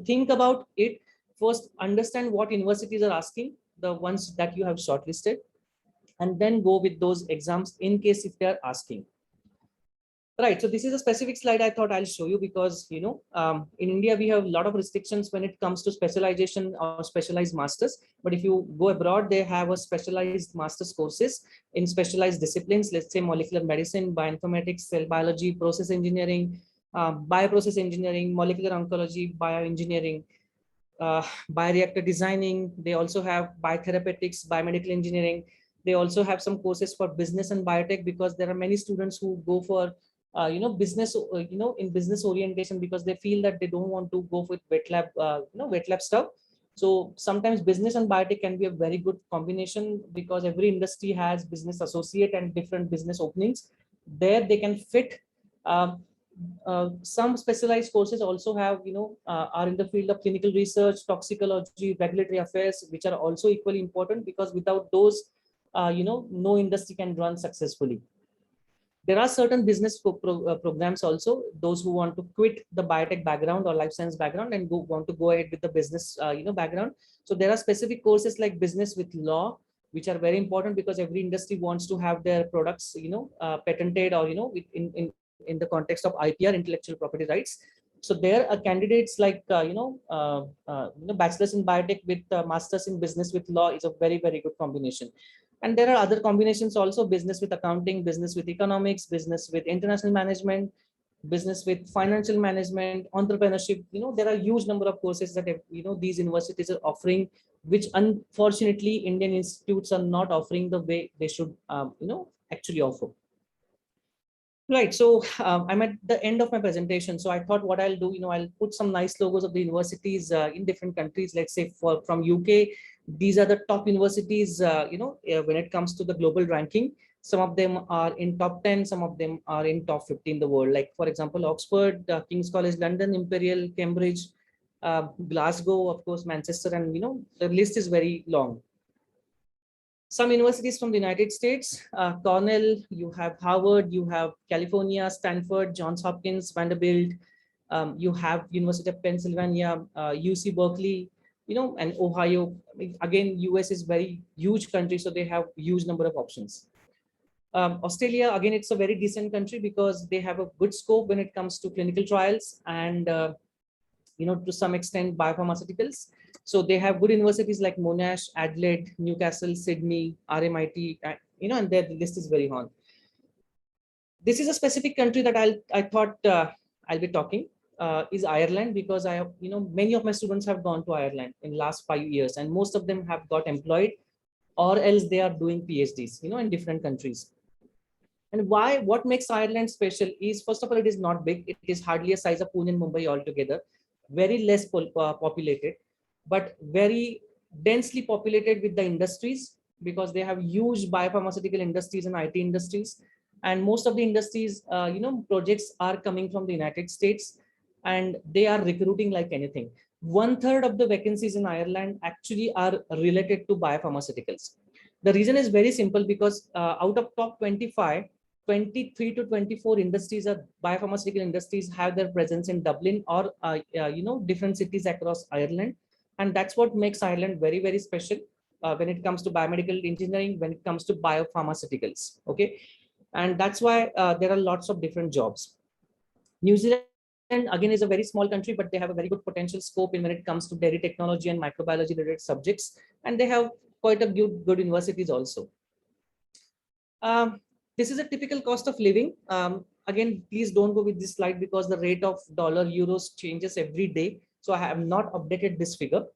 think about it first, understand what universities are asking, the ones that you have shortlisted, and then go with those exams in case if they are asking. Right, so this is a specific slide I thought I'll show you because in India we have a lot of restrictions when it comes to specialization or specialized masters. But if you go abroad, they have a specialized master's courses in specialized disciplines. Let's say molecular medicine, bioinformatics, cell biology, process engineering, bioprocess engineering, molecular oncology, bioengineering, bioreactor designing. They also have biotherapeutics, biomedical engineering. They also have some courses for business and biotech, because there are many students who go for business, in business orientation, because they feel that they don't want to go with wet lab, wet lab stuff. So sometimes business and biotech can be a very good combination, because every industry has business associate and different business openings. There they can fit. Um, some specialized courses also have, are in the field of clinical research, toxicology, regulatory affairs, which are also equally important, because without those, no industry can run successfully. There are certain business programs also, those who want to quit the biotech background or life science background and want to go ahead with the business background. So there are specific courses like business with law, which are very important, because every industry wants to have their products patented, or in the context of IPR, intellectual property rights. So there are candidates like bachelor's in biotech with master's in business with law is a very, very good combination. And there are other combinations also: business with accounting, business with economics, business with international management, business with financial management, entrepreneurship. There are huge number of courses that these universities are offering, which unfortunately Indian institutes are not offering the way they should actually offer. Right. So I'm at the end of my presentation. So I thought what I'll do, I'll put some nice logos of the universities in different countries. Let's say from UK, these are the top universities, when it comes to the global ranking. Some of them are in top 10, some of them are in top 50 in the world. Like, for example, Oxford, King's College London, Imperial, Cambridge, Glasgow, of course, Manchester, and, the list is very long. Some universities from the United States, Cornell, you have Harvard, you have California, Stanford, Johns Hopkins, Vanderbilt, you have University of Pennsylvania, UC Berkeley, and Ohio. Again, US is very huge country, so they have huge number of options. Australia, again, it's a very decent country because they have a good scope when it comes to clinical trials and, to some extent, biopharmaceuticals. So they have good universities like Monash, Adelaide, Newcastle, Sydney, RMIT, and their list is very long. This is a specific country that I thought I'll be talking, is Ireland, because many of my students have gone to Ireland in last 5 years, and most of them have got employed, or else they are doing PhDs, in different countries. And what makes Ireland special is, first of all, it is not big. It is hardly a size of Pune and Mumbai altogether, very less populated, but very densely populated with the industries, because they have huge biopharmaceutical industries and IT industries. And most of the industries, projects are coming from the United States, and they are recruiting like anything. 1/3 of the vacancies in Ireland actually are related to biopharmaceuticals. The reason is very simple, because out of top 25, 23 to 24 industries are biopharmaceutical industries have their presence in Dublin or different cities across Ireland, and that's what makes Ireland very, very special when it comes to biomedical engineering, when it comes to biopharmaceuticals. Okay, and that's why there are lots of different jobs. New Zealand, again, is a very small country, but they have a very good potential scope in when it comes to dairy technology and microbiology related subjects, and they have quite a good universities also. This is a typical cost of living. Again, please don't go with this slide because the rate of dollar euros changes every day. So I have not updated this figure,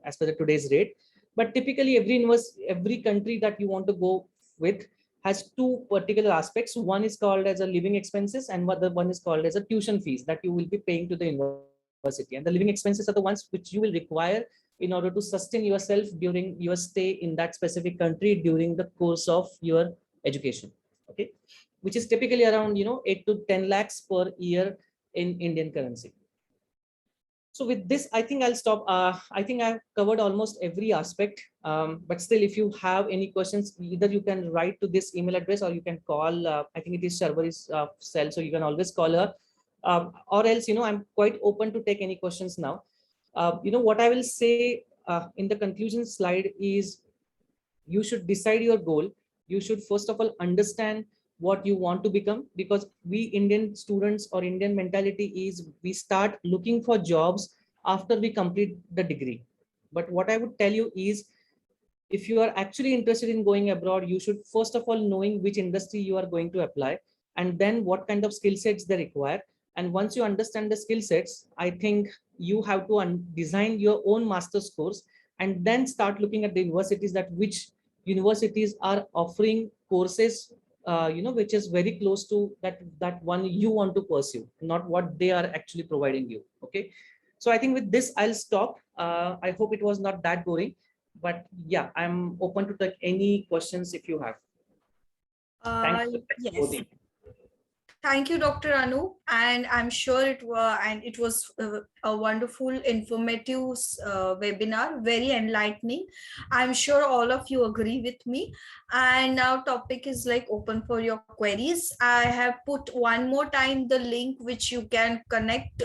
as per the today's rate. But typically every country that you want to go with has two particular aspects. One is called as a living expenses, and the one is called as a tuition fees that you will be paying to the university. And the living expenses are the ones which you will require in order to sustain yourself during your stay in that specific country during the course of your education. Okay, which is typically around 8 to 10 lakhs per year in Indian currency. So with this, I think I'll stop. I think I've covered almost every aspect, but still, if you have any questions, either you can write to this email address or you can call. I think it is Sharvari's cell, so you can always call her, or else I'm quite open to take any questions now. What I will say in the conclusion slide is, you should decide your goal. You should first of all understand what you want to become, because we Indian students, or Indian mentality is, we start looking for jobs after we complete the degree. But what I would tell you is, if you are actually interested in going abroad, you should first of all knowing which industry you are going to apply, and then what kind of skill sets they require. And once you understand the skill sets, I think you have to design your own master's course, and then start looking at the universities, that which universities are offering courses which is very close to that one you want to pursue, not what they are actually providing you. Okay. So I think with this, I'll stop. I hope it was not that boring, but yeah, I'm open to take any questions if you have. Thanks. Yes. Thank you, Dr. Anu, and I'm sure it was a wonderful, informative webinar, very enlightening. I'm sure all of you agree with me. And now topic is like open for your queries. I have put one more time the link which you can connect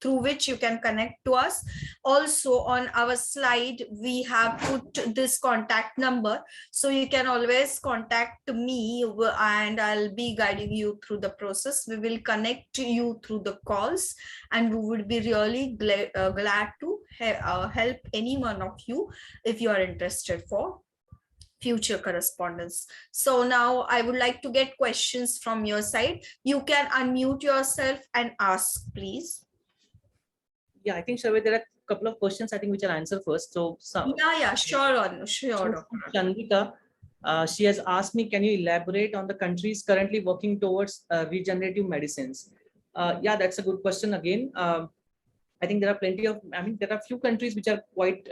through which you can connect to us. Also on our slide, we have put this contact number, so you can always contact me and I'll be guiding you through the process. We will connect you through the calls, and we would be really glad to help any one of you if you are interested for future correspondence. So now I would like to get questions from your side. You can unmute yourself and ask, please. Yeah, I think Sharvil, there are a couple of questions I think which I'll answer first. So Sure, Anu, sure. Chandrika, she has asked me, can you elaborate on the countries currently working towards regenerative medicines? Yeah, that's a good question again. I think there are plenty of, there are a few countries which are quite,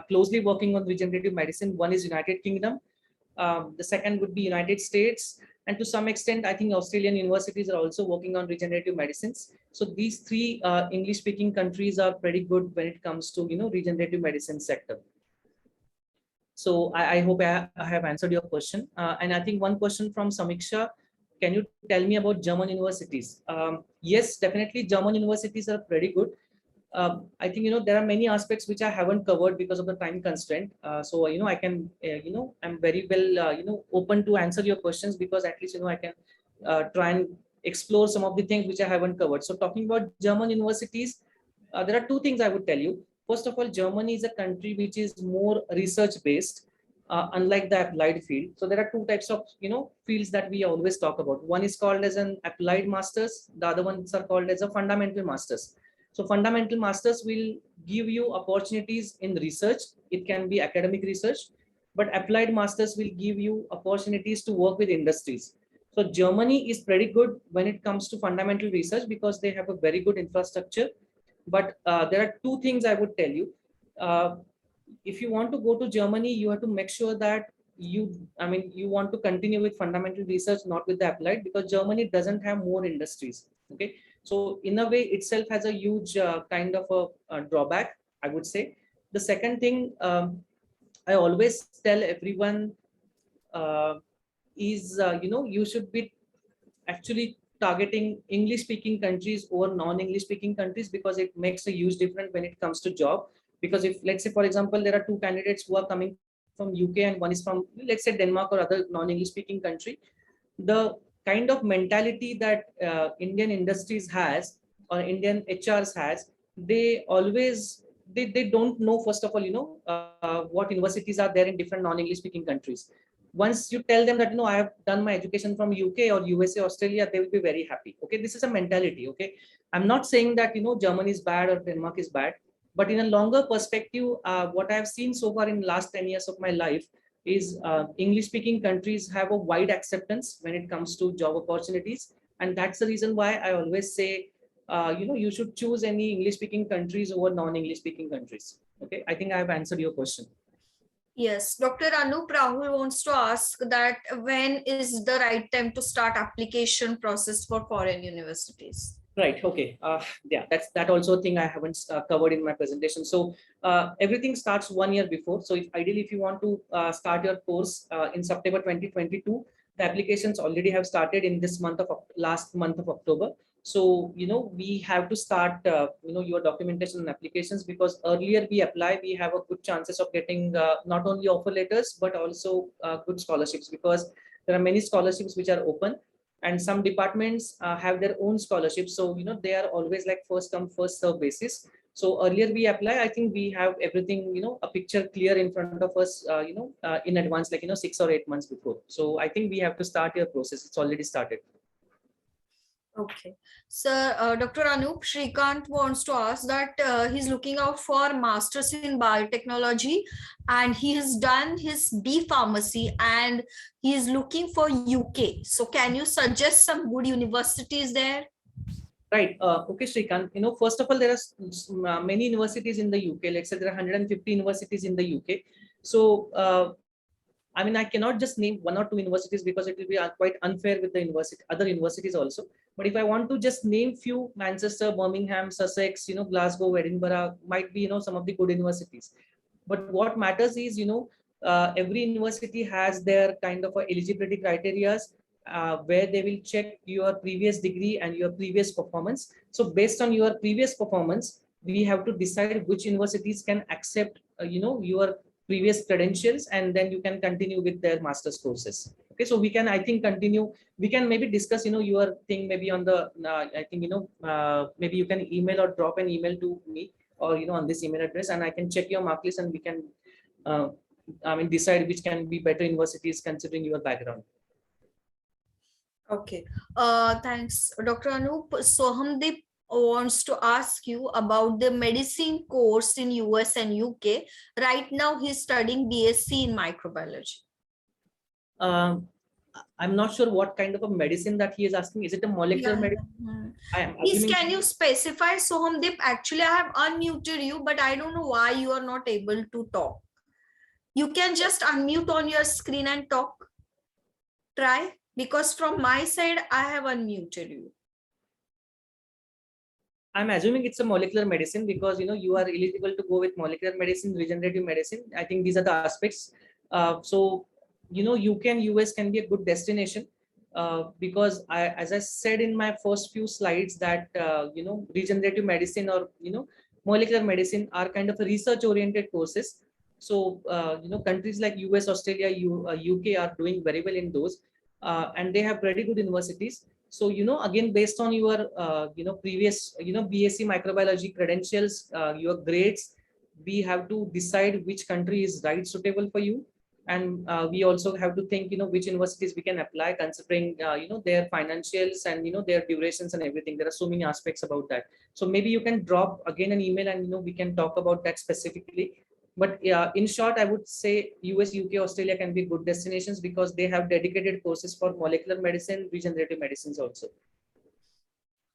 closely working on regenerative medicine. One is United Kingdom. The second would be United States. And to some extent, I think Australian universities are also working on regenerative medicines. So these three English-speaking countries are pretty good when it comes to, regenerative medicine sector. So I hope I have answered your question. And I think one question from Samiksha, can you tell me about German universities? Yes, definitely German universities are pretty good. I think, there are many aspects which I haven't covered because of the time constraint. So, I can, I'm very well, open to answer your questions, because at least, I can try and explore some of the things which I haven't covered. So talking about German universities, there are two things I would tell you. First of all, Germany is a country which is more research based, unlike the applied field. So there are two types of, fields that we always talk about. One is called as an applied masters. The other ones are called as a fundamental masters. So fundamental masters will give you opportunities in research. It can be academic research, but applied masters will give you opportunities to work with industries. So Germany is pretty good when it comes to fundamental research because they have a very good infrastructure. But there are two things I would tell you. If you want to go to Germany, you have to make sure that you want to continue with fundamental research, not with the applied, because Germany doesn't have more industries. Okay. So in a way itself has a huge kind of a drawback, I would say. The second thing I always tell everyone is, you should be actually targeting English speaking countries over non-English speaking countries, because it makes a huge difference when it comes to job. Because if, let's say, for example, there are two candidates who are coming from UK and one is from, let's say, Denmark or other non-English speaking country, the kind of mentality that Indian industries has or Indian HRs has, they always, they don't know, first of all, what universities are there in different non-English speaking countries. Once you tell them that, I have done my education from UK or USA, Australia, they will be very happy. Okay, this is a mentality. Okay, I'm not saying that, Germany is bad or Denmark is bad, but in a longer perspective, what I've seen so far in the last 10 years of my life is English speaking countries have a wide acceptance when it comes to job opportunities. And that's the reason why I always say, you should choose any English speaking countries over non-English speaking countries. Okay, I think I have answered your question. Yes, Dr. Anup, Rahul wants to ask that when is the right time to start application process for foreign universities? Right. Okay. Yeah, that also a thing I haven't covered in my presentation. So everything starts 1 year before. So ideally, if you want to start your course in September 2022, the applications already have started in this last month of October. So, we have to start, your documentation and applications, because earlier we apply, we have a good chances of getting not only offer letters, but also good scholarships, because there are many scholarships which are open. And some departments have their own scholarships. So, they are always like first come, first serve basis. So earlier we apply, I think we have everything, a picture clear in front of us, in advance, like, 6 or 8 months before. So I think we have to start your process. It's already started. Okay. Sir, Dr. Anup Shrikant wants to ask that he's looking out for masters in biotechnology and he has done his B pharmacy and he is looking for UK. So can you suggest some good universities there? Right. Okay, Shrikant. First of all, there are many universities in the UK. Let's say there are 150 universities in the UK. So, I mean, I cannot just name one or two universities because it will be quite unfair with the other universities also. But if I want to just name few, Manchester, Birmingham, Sussex, Glasgow, Edinburgh, might be, some of the good universities. But what matters is, every university has their kind of eligibility criteria where they will check your previous degree and your previous performance. So based on your previous performance, we have to decide which universities can accept, your previous credentials, and then you can continue with their master's courses. Okay, so we can, I think, continue. We can maybe discuss, your thing maybe on the, I think, maybe you can email or drop an email to me or, on this email address, and I can check your mark list and we can, I mean, decide which can be better universities considering your background. Okay. Thanks, Dr. Anup. Sohamdeep wants to ask you about the medicine course in US and UK. Right now, he's studying BSc in microbiology. I'm not sure what kind of a medicine that he is asking. Is it a molecular medicine? I am Please, assuming. can you specify, Sohamdeep? Actually, I have unmuted you, but I don't know why you are not able to talk. You can just unmute on your screen and talk. Try, because from my side, I have unmuted you. I'm assuming it's a molecular medicine because you are eligible to go with molecular medicine, regenerative medicine. I think these are the aspects. So UK and US can be a good destination because as I said in my first few slides, that regenerative medicine or molecular medicine are kind of a research-oriented courses. So countries like US, Australia, UK are doing very well in those, and they have very good universities. So again, based on your previous BSc microbiology credentials, your grades, we have to decide which country is right suitable for you, and we also have to think which universities we can apply considering their financials and their durations and everything. There are so many aspects about that. So maybe you can drop again an email and we can talk about that specifically. But in short, I would say US, UK, Australia can be good destinations because they have dedicated courses for molecular medicine, regenerative medicines also.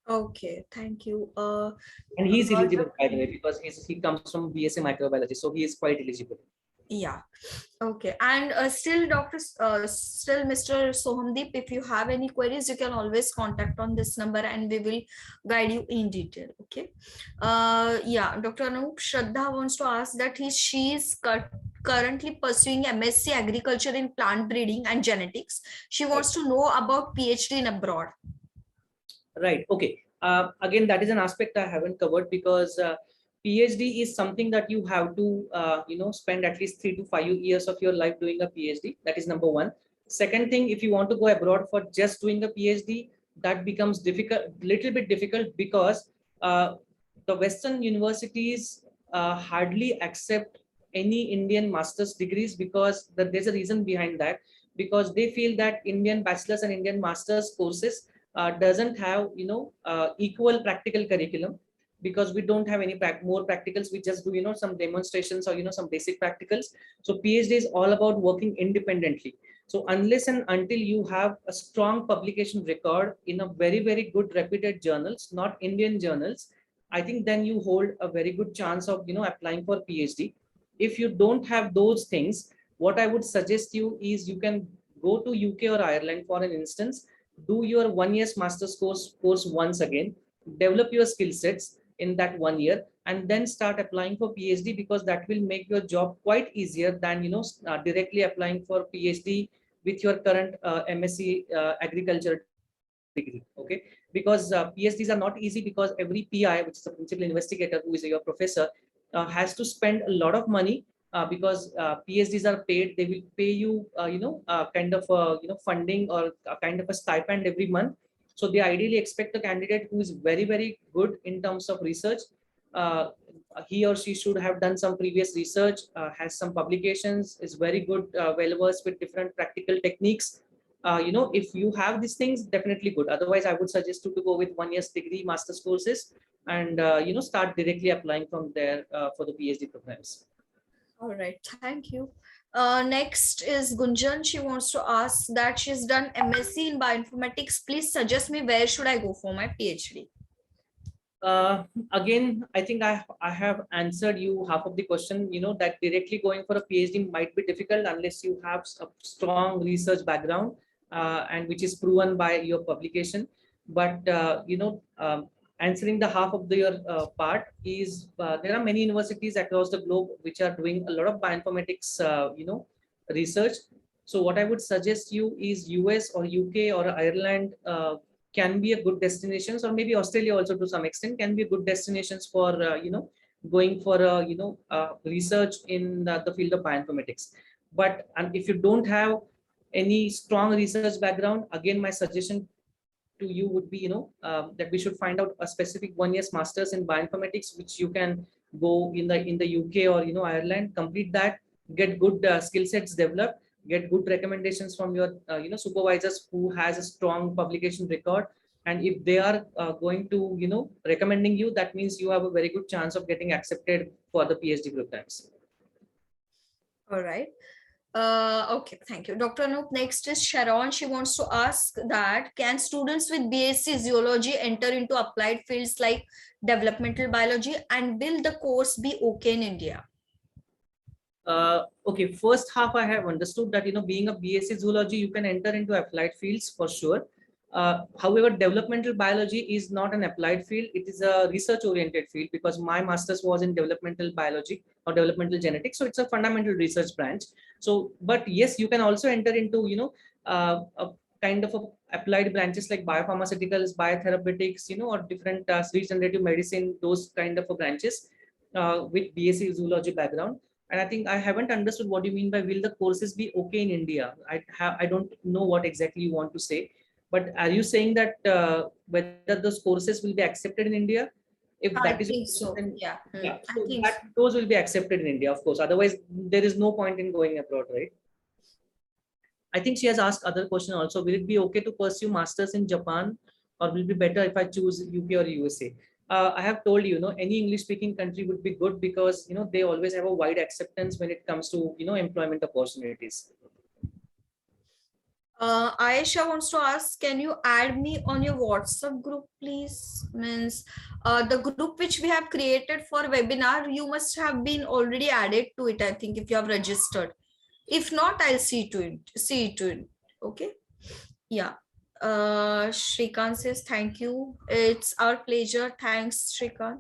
Okay, thank you. And he's eligible, by the way, because he comes from BSc microbiology, so he is quite eligible. Yeah. Okay. And still, Mr. Sohamdeep, if you have any queries, you can always contact on this number and we will guide you in detail. Okay. Yeah. Dr. Anup Shraddha wants to ask that she is currently pursuing MSc Agriculture in Plant Breeding and Genetics. She wants to know about PhD in abroad. Right. Okay. Again, that is an aspect I haven't covered because PhD is something that you have to, spend at least 3 to 5 years of your life doing a PhD. That is number one. Second thing, if you want to go abroad for just doing a PhD, that becomes little bit difficult because the Western universities hardly accept any Indian master's degrees because there's a reason behind that, because they feel that Indian bachelor's and Indian master's courses doesn't have equal practical curriculum, because we don't have any more practicals. We just do some demonstrations or some basic practicals. So PhD is all about working independently. So unless and until you have a strong publication record in a very, very good reputed journals, not Indian journals, I think then you hold a very good chance of applying for PhD. If you don't have those things, what I would suggest you is you can go to UK or Ireland for an instance, do your 1 year's master's course once again, develop your skill sets in that 1 year, and then start applying for PhD, because that will make your job quite easier than directly applying for PhD with your current MSc agriculture degree. Okay, because PhDs are not easy, because every PI, which is a principal investigator, who is your professor, has to spend a lot of money because PhDs are paid. They will pay you, kind of funding or a kind of a stipend every month. So they ideally expect a candidate who is very, very good in terms of research. He or she should have done some previous research, has some publications, is very good, well versed with different practical techniques, if you have these things, definitely good. Otherwise, I would suggest you to go with 1 year's degree, master's courses, and start directly applying from there for the PhD programs. All right, thank you. Next is Gunjan. She wants to ask that she's done MSc in bioinformatics. Please suggest me where should I go for my PhD? Again, I think I have answered you half of the question. That directly going for a PhD might be difficult unless you have a strong research background and which is proven by your publication. But answering the half of your part is there are many universities across the globe which are doing a lot of bioinformatics research. So what I would suggest you is US or UK or Ireland can be a good destinations, or maybe Australia also to some extent can be good destinations for going for research in the field of bioinformatics. But if you don't have any strong research background, again my suggestion to you would be that we should find out a specific 1 year's masters in bioinformatics which you can go in the UK or Ireland, complete that, get good skill sets developed, get good recommendations from your supervisors who has a strong publication record, and if they are going to recommending you, that means you have a very good chance of getting accepted for the PhD programs. All right. Okay, thank you. Dr. Anup, next is Sharon. She wants to ask that can students with BSc Zoology enter into applied fields like developmental biology, and will the course be okay in India? Okay, first half I have understood that being a BSc Zoology, you can enter into applied fields for sure. However, developmental biology is not an applied field. It is a research oriented field because my master's was in developmental biology or developmental genetics. So it's a fundamental research branch. So, but yes, you can also enter into, a kind of applied branches like biopharmaceuticals, biotherapeutics, or different regenerative medicine, those kind of branches with BSc Zoology background. And I think I haven't understood what you mean by will the courses be okay in India? I don't know what exactly you want to say. But are you saying that whether those courses will be accepted in India? If that is, I think so. then, Yeah, yeah, I so think so. those will be accepted in India, of course. Otherwise, there is no point in going abroad, right? I think she has asked other question also. Will it be okay to pursue masters in Japan, or will it be better if I choose UK or USA? I have told you, any English-speaking country would be good because they always have a wide acceptance when it comes to employment opportunities. Aisha wants to ask, can you add me on your WhatsApp group, please? Means the group which we have created for webinar, you must have been already added to it, I think, if you have registered. If not, I'll see to it. Okay. Yeah. Shrikant says, thank you. It's our pleasure. Thanks, Shrikant.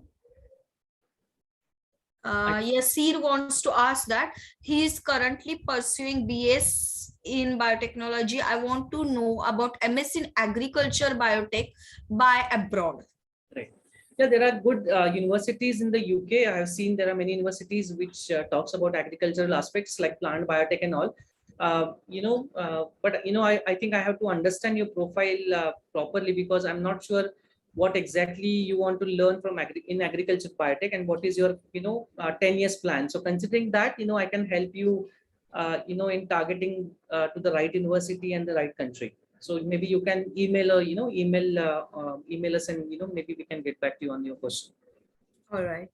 Yasir wants to ask that he is currently pursuing BS in biotechnology. I want to know about MS in agriculture biotech by abroad. Right. Yeah, there are good universities in the UK. I have seen there are many universities which talks about agricultural aspects like plant biotech and all. But I think I have to understand your profile properly because I'm not sure what exactly you want to learn from in agriculture biotech and what is your 10 years plan. So considering that, I can help you in targeting to the right university and the right country. So maybe you can email or email us, and maybe we can get back to you on your question. All right.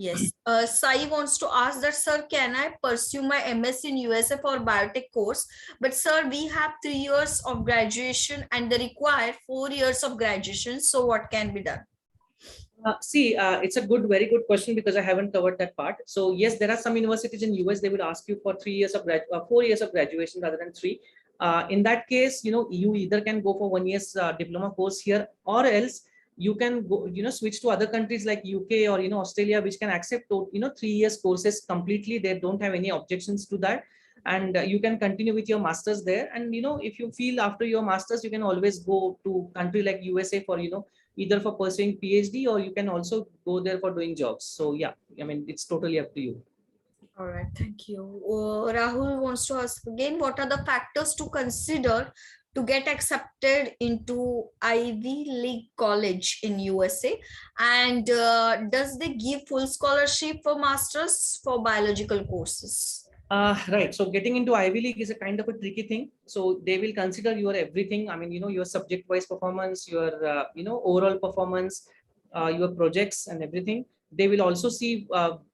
Yes. Sai wants to ask that, sir, can I pursue my MS in USA for biotech course? But sir, we have 3 years of graduation and they require 4 years of graduation. So what can be done? It's a very good question because I haven't covered that part. So yes, there are some universities in US, they will ask you for 3 years of 4 years of graduation rather than 3. In that case, you either can go for 1 year's diploma course here, or else you can go, switch to other countries like UK or, Australia, which can accept, 3 years courses completely. They don't have any objections to that. And you can continue with your masters there. And, if you feel after your masters, you can always go to country like USA for, either for pursuing PhD, or you can also go there for doing jobs. So yeah, I mean, it's totally up to you. All right, thank you. Rahul wants to ask again, what are the factors to consider to get accepted into Ivy League college in USA? And does they give full scholarship for masters for biological courses? Right. So getting into Ivy League is a kind of a tricky thing. So they will consider your everything. I mean, your subject-wise performance, your overall performance, your projects and everything. They will also see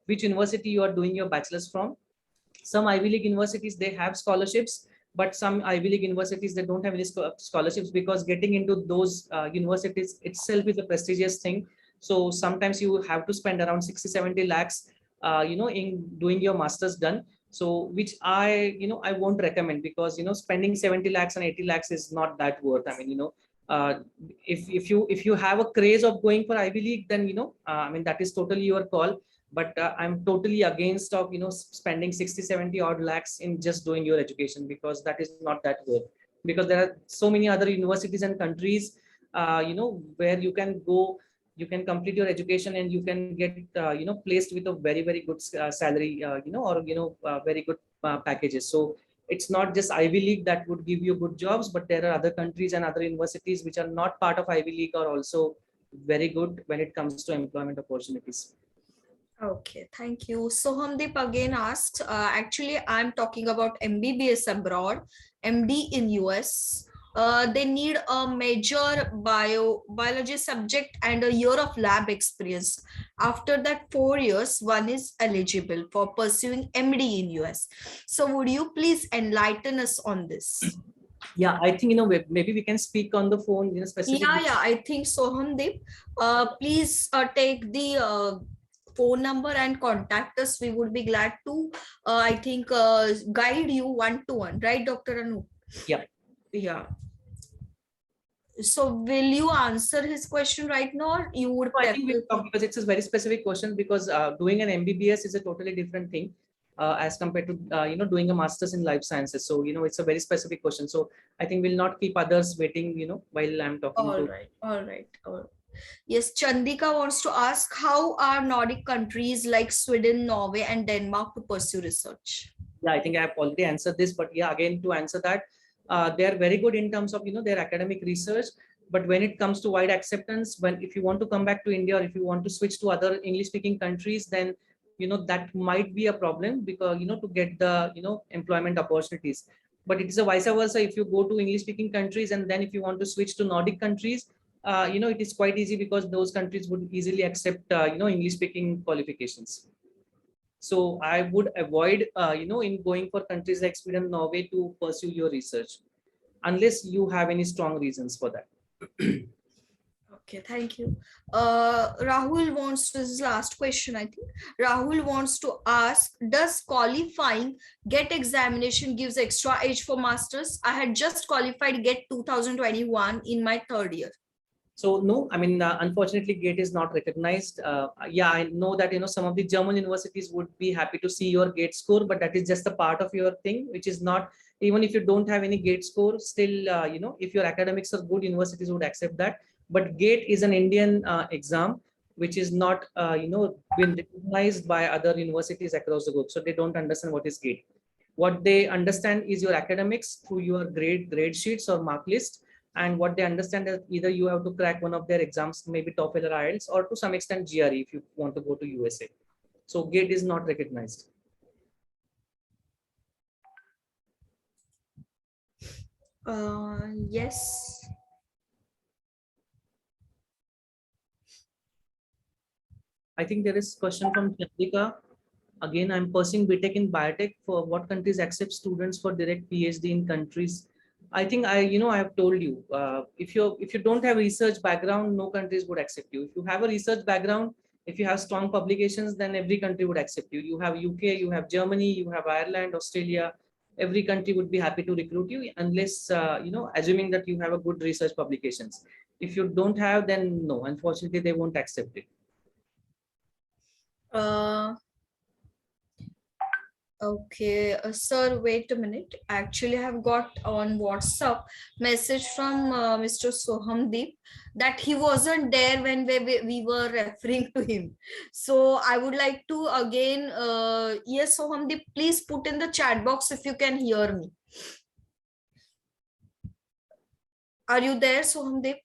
which university you are doing your bachelor's from. Some Ivy League universities, they have scholarships, but some Ivy League universities, they don't have any scholarships, because getting into those universities itself is a prestigious thing. So sometimes you have to spend around 60-70 lakhs, in doing your master's done. So which I won't recommend, because, spending 70 lakhs and 80 lakhs is not that worth. I mean, uh, if you have a craze of going for Ivy League, then, I mean, that is totally your call. But I'm totally against of spending 60-70 odd lakhs in just doing your education, because that is not that worth. Because there are so many other universities and countries where you can go, you can complete your education, and you can get placed with a very, very good salary, or very good packages. So it's not just Ivy League that would give you good jobs, but there are other countries and other universities which are not part of Ivy League are also very good when it comes to employment opportunities. Okay, thank you. Sohamdeep again asks, actually, I'm talking about MBBS abroad, MD in US. They need a major biology subject and a year of lab experience. After that 4 years, one is eligible for pursuing MD in US. So would you please enlighten us on this? Yeah, I think, maybe we can speak on the phone, specific. Yeah, I think so, Sohamdeep. Please take the phone number and contact us. We would be glad to, I think, guide you one-to-one, right, Dr. Anu? Yeah. Yeah. So will you answer his question right now, or you would I think we'll talk, because it's a very specific question, because doing an MBBS is a totally different thing as compared to doing a master's in life sciences. So it's a very specific question. So I think we'll not keep others waiting while I'm talking all to. right, all right, all right. Yes, Chandika wants to ask, how are Nordic countries like Sweden, Norway, and Denmark to pursue research? Yeah, I think I have already answered this, but yeah, again, to answer that, they are very good in terms of their academic research. But when it comes to wide acceptance, if you want to come back to India, or if you want to switch to other English speaking countries, then that might be a problem, because to get the employment opportunities. But it is a vice versa. If you go to English speaking countries, and then if you want to switch to Nordic countries, it is quite easy, because those countries would easily accept English speaking qualifications. So I would avoid, in going for countries like Sweden, Norway to pursue your research, unless you have any strong reasons for that. Okay, thank you. Rahul wants to, this is last question, I think. Rahul wants to ask, does qualifying GET examination gives extra age for masters? I had just qualified GET 2021 in my third year. So no, I mean, unfortunately, GATE is not recognized. Yeah, I know that some of the German universities would be happy to see your GATE score, but that is just a part of your thing, which is not. Even if you don't have any GATE score, still, if your academics are good, universities would accept that. But GATE is an Indian exam, which is not, been recognized by other universities across the globe. So they don't understand what is GATE. What they understand is your academics through your grade sheets or mark list. And what they understand is either you have to crack one of their exams, maybe TOEFL or IELTS, or to some extent GRE if you want to go to USA. So GATE is not recognized. Yes. I think there is a question from Chandika. Again, I'm pursuing BTech in biotech. For what countries accept students for direct PhD in countries? I think I have told you, if you don't have research background, no countries would accept you. If you have a research background, if you have strong publications, then every country would accept you. You have UK, you have Germany, you have Ireland, Australia. Every country would be happy to recruit you, unless assuming that you have a good research publications. If you don't have, then no, unfortunately, they won't accept it. Okay, sir, wait a minute. Actually, I have got on WhatsApp message from Mr. Sohamdeep that he wasn't there when we were referring to him. So I would like to again, yes, Sohamdeep, please put in the chat box if you can hear me. Are you there, Sohamdeep?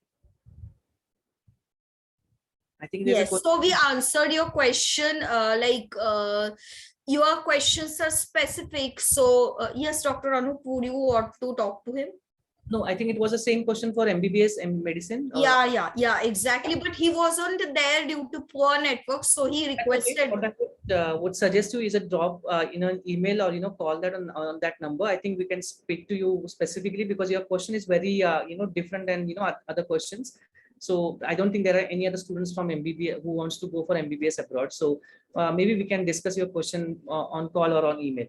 I think yes. So we answered your question, your questions are specific. So yes, Dr. Anup, would you want to talk to him? No, I think it was the same question for MBBS and medicine. Yeah, exactly. But he wasn't there due to poor network, so he That's okay. requested. What I would suggest you is a drop, an email or call that on that number. I think we can speak to you specifically because your question is very different than other questions. So I don't think there are any other students from MBBS who wants to go for MBBS abroad. So maybe we can discuss your question on call or on email.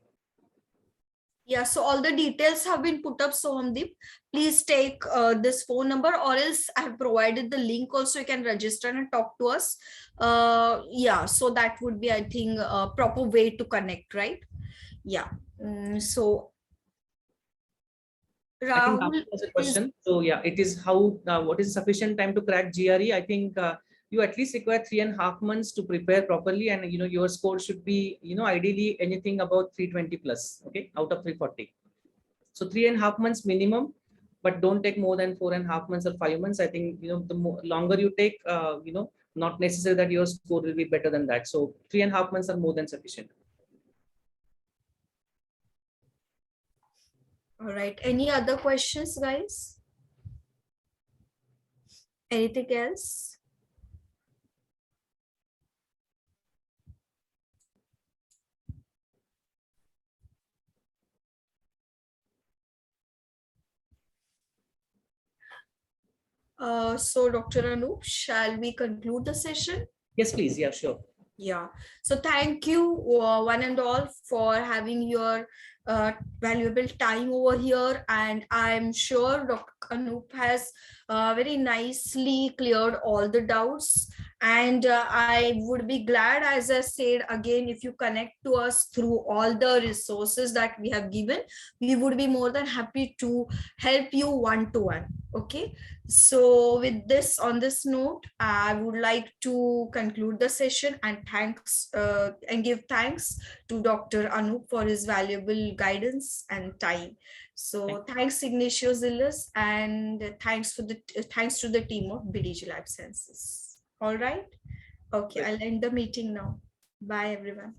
Yeah, so all the details have been put up. So Hamdeep, please take this phone number, or else I have provided the link also. You can register and talk to us. Yeah, so that would be, I think, a proper way to connect, right? Yeah. So I think Rahul that was a is, question. So yeah, it is how what is sufficient time to crack GRE? I think you at least require 3.5 months to prepare properly, and your score should be ideally anything about 320 plus. Okay, out of 340. So 3.5 months minimum, but don't take more than 4.5 months or 5 months. I think the longer you take, not necessary that your score will be better than that. So 3.5 months are more than sufficient. all right. Any other questions, guys? Anything else? So Dr. Anup, shall we conclude the session? Yes, please. Yeah, sure. Yeah. So thank you one and all for having your valuable time over here. And I'm sure Dr. Anup has very nicely cleared all the doubts. And I would be glad, as I said again, if you connect to us through all the resources that we have given, we would be more than happy to help you one-to-one. Okay. So with this, on this note, I would like to conclude the session and give thanks to Dr. Anup for his valuable guidance and time. So thanks Ignacio Zillas, and thanks to the team of BDG Life Sciences. All right. Okay, I'll end the meeting now. Bye everyone.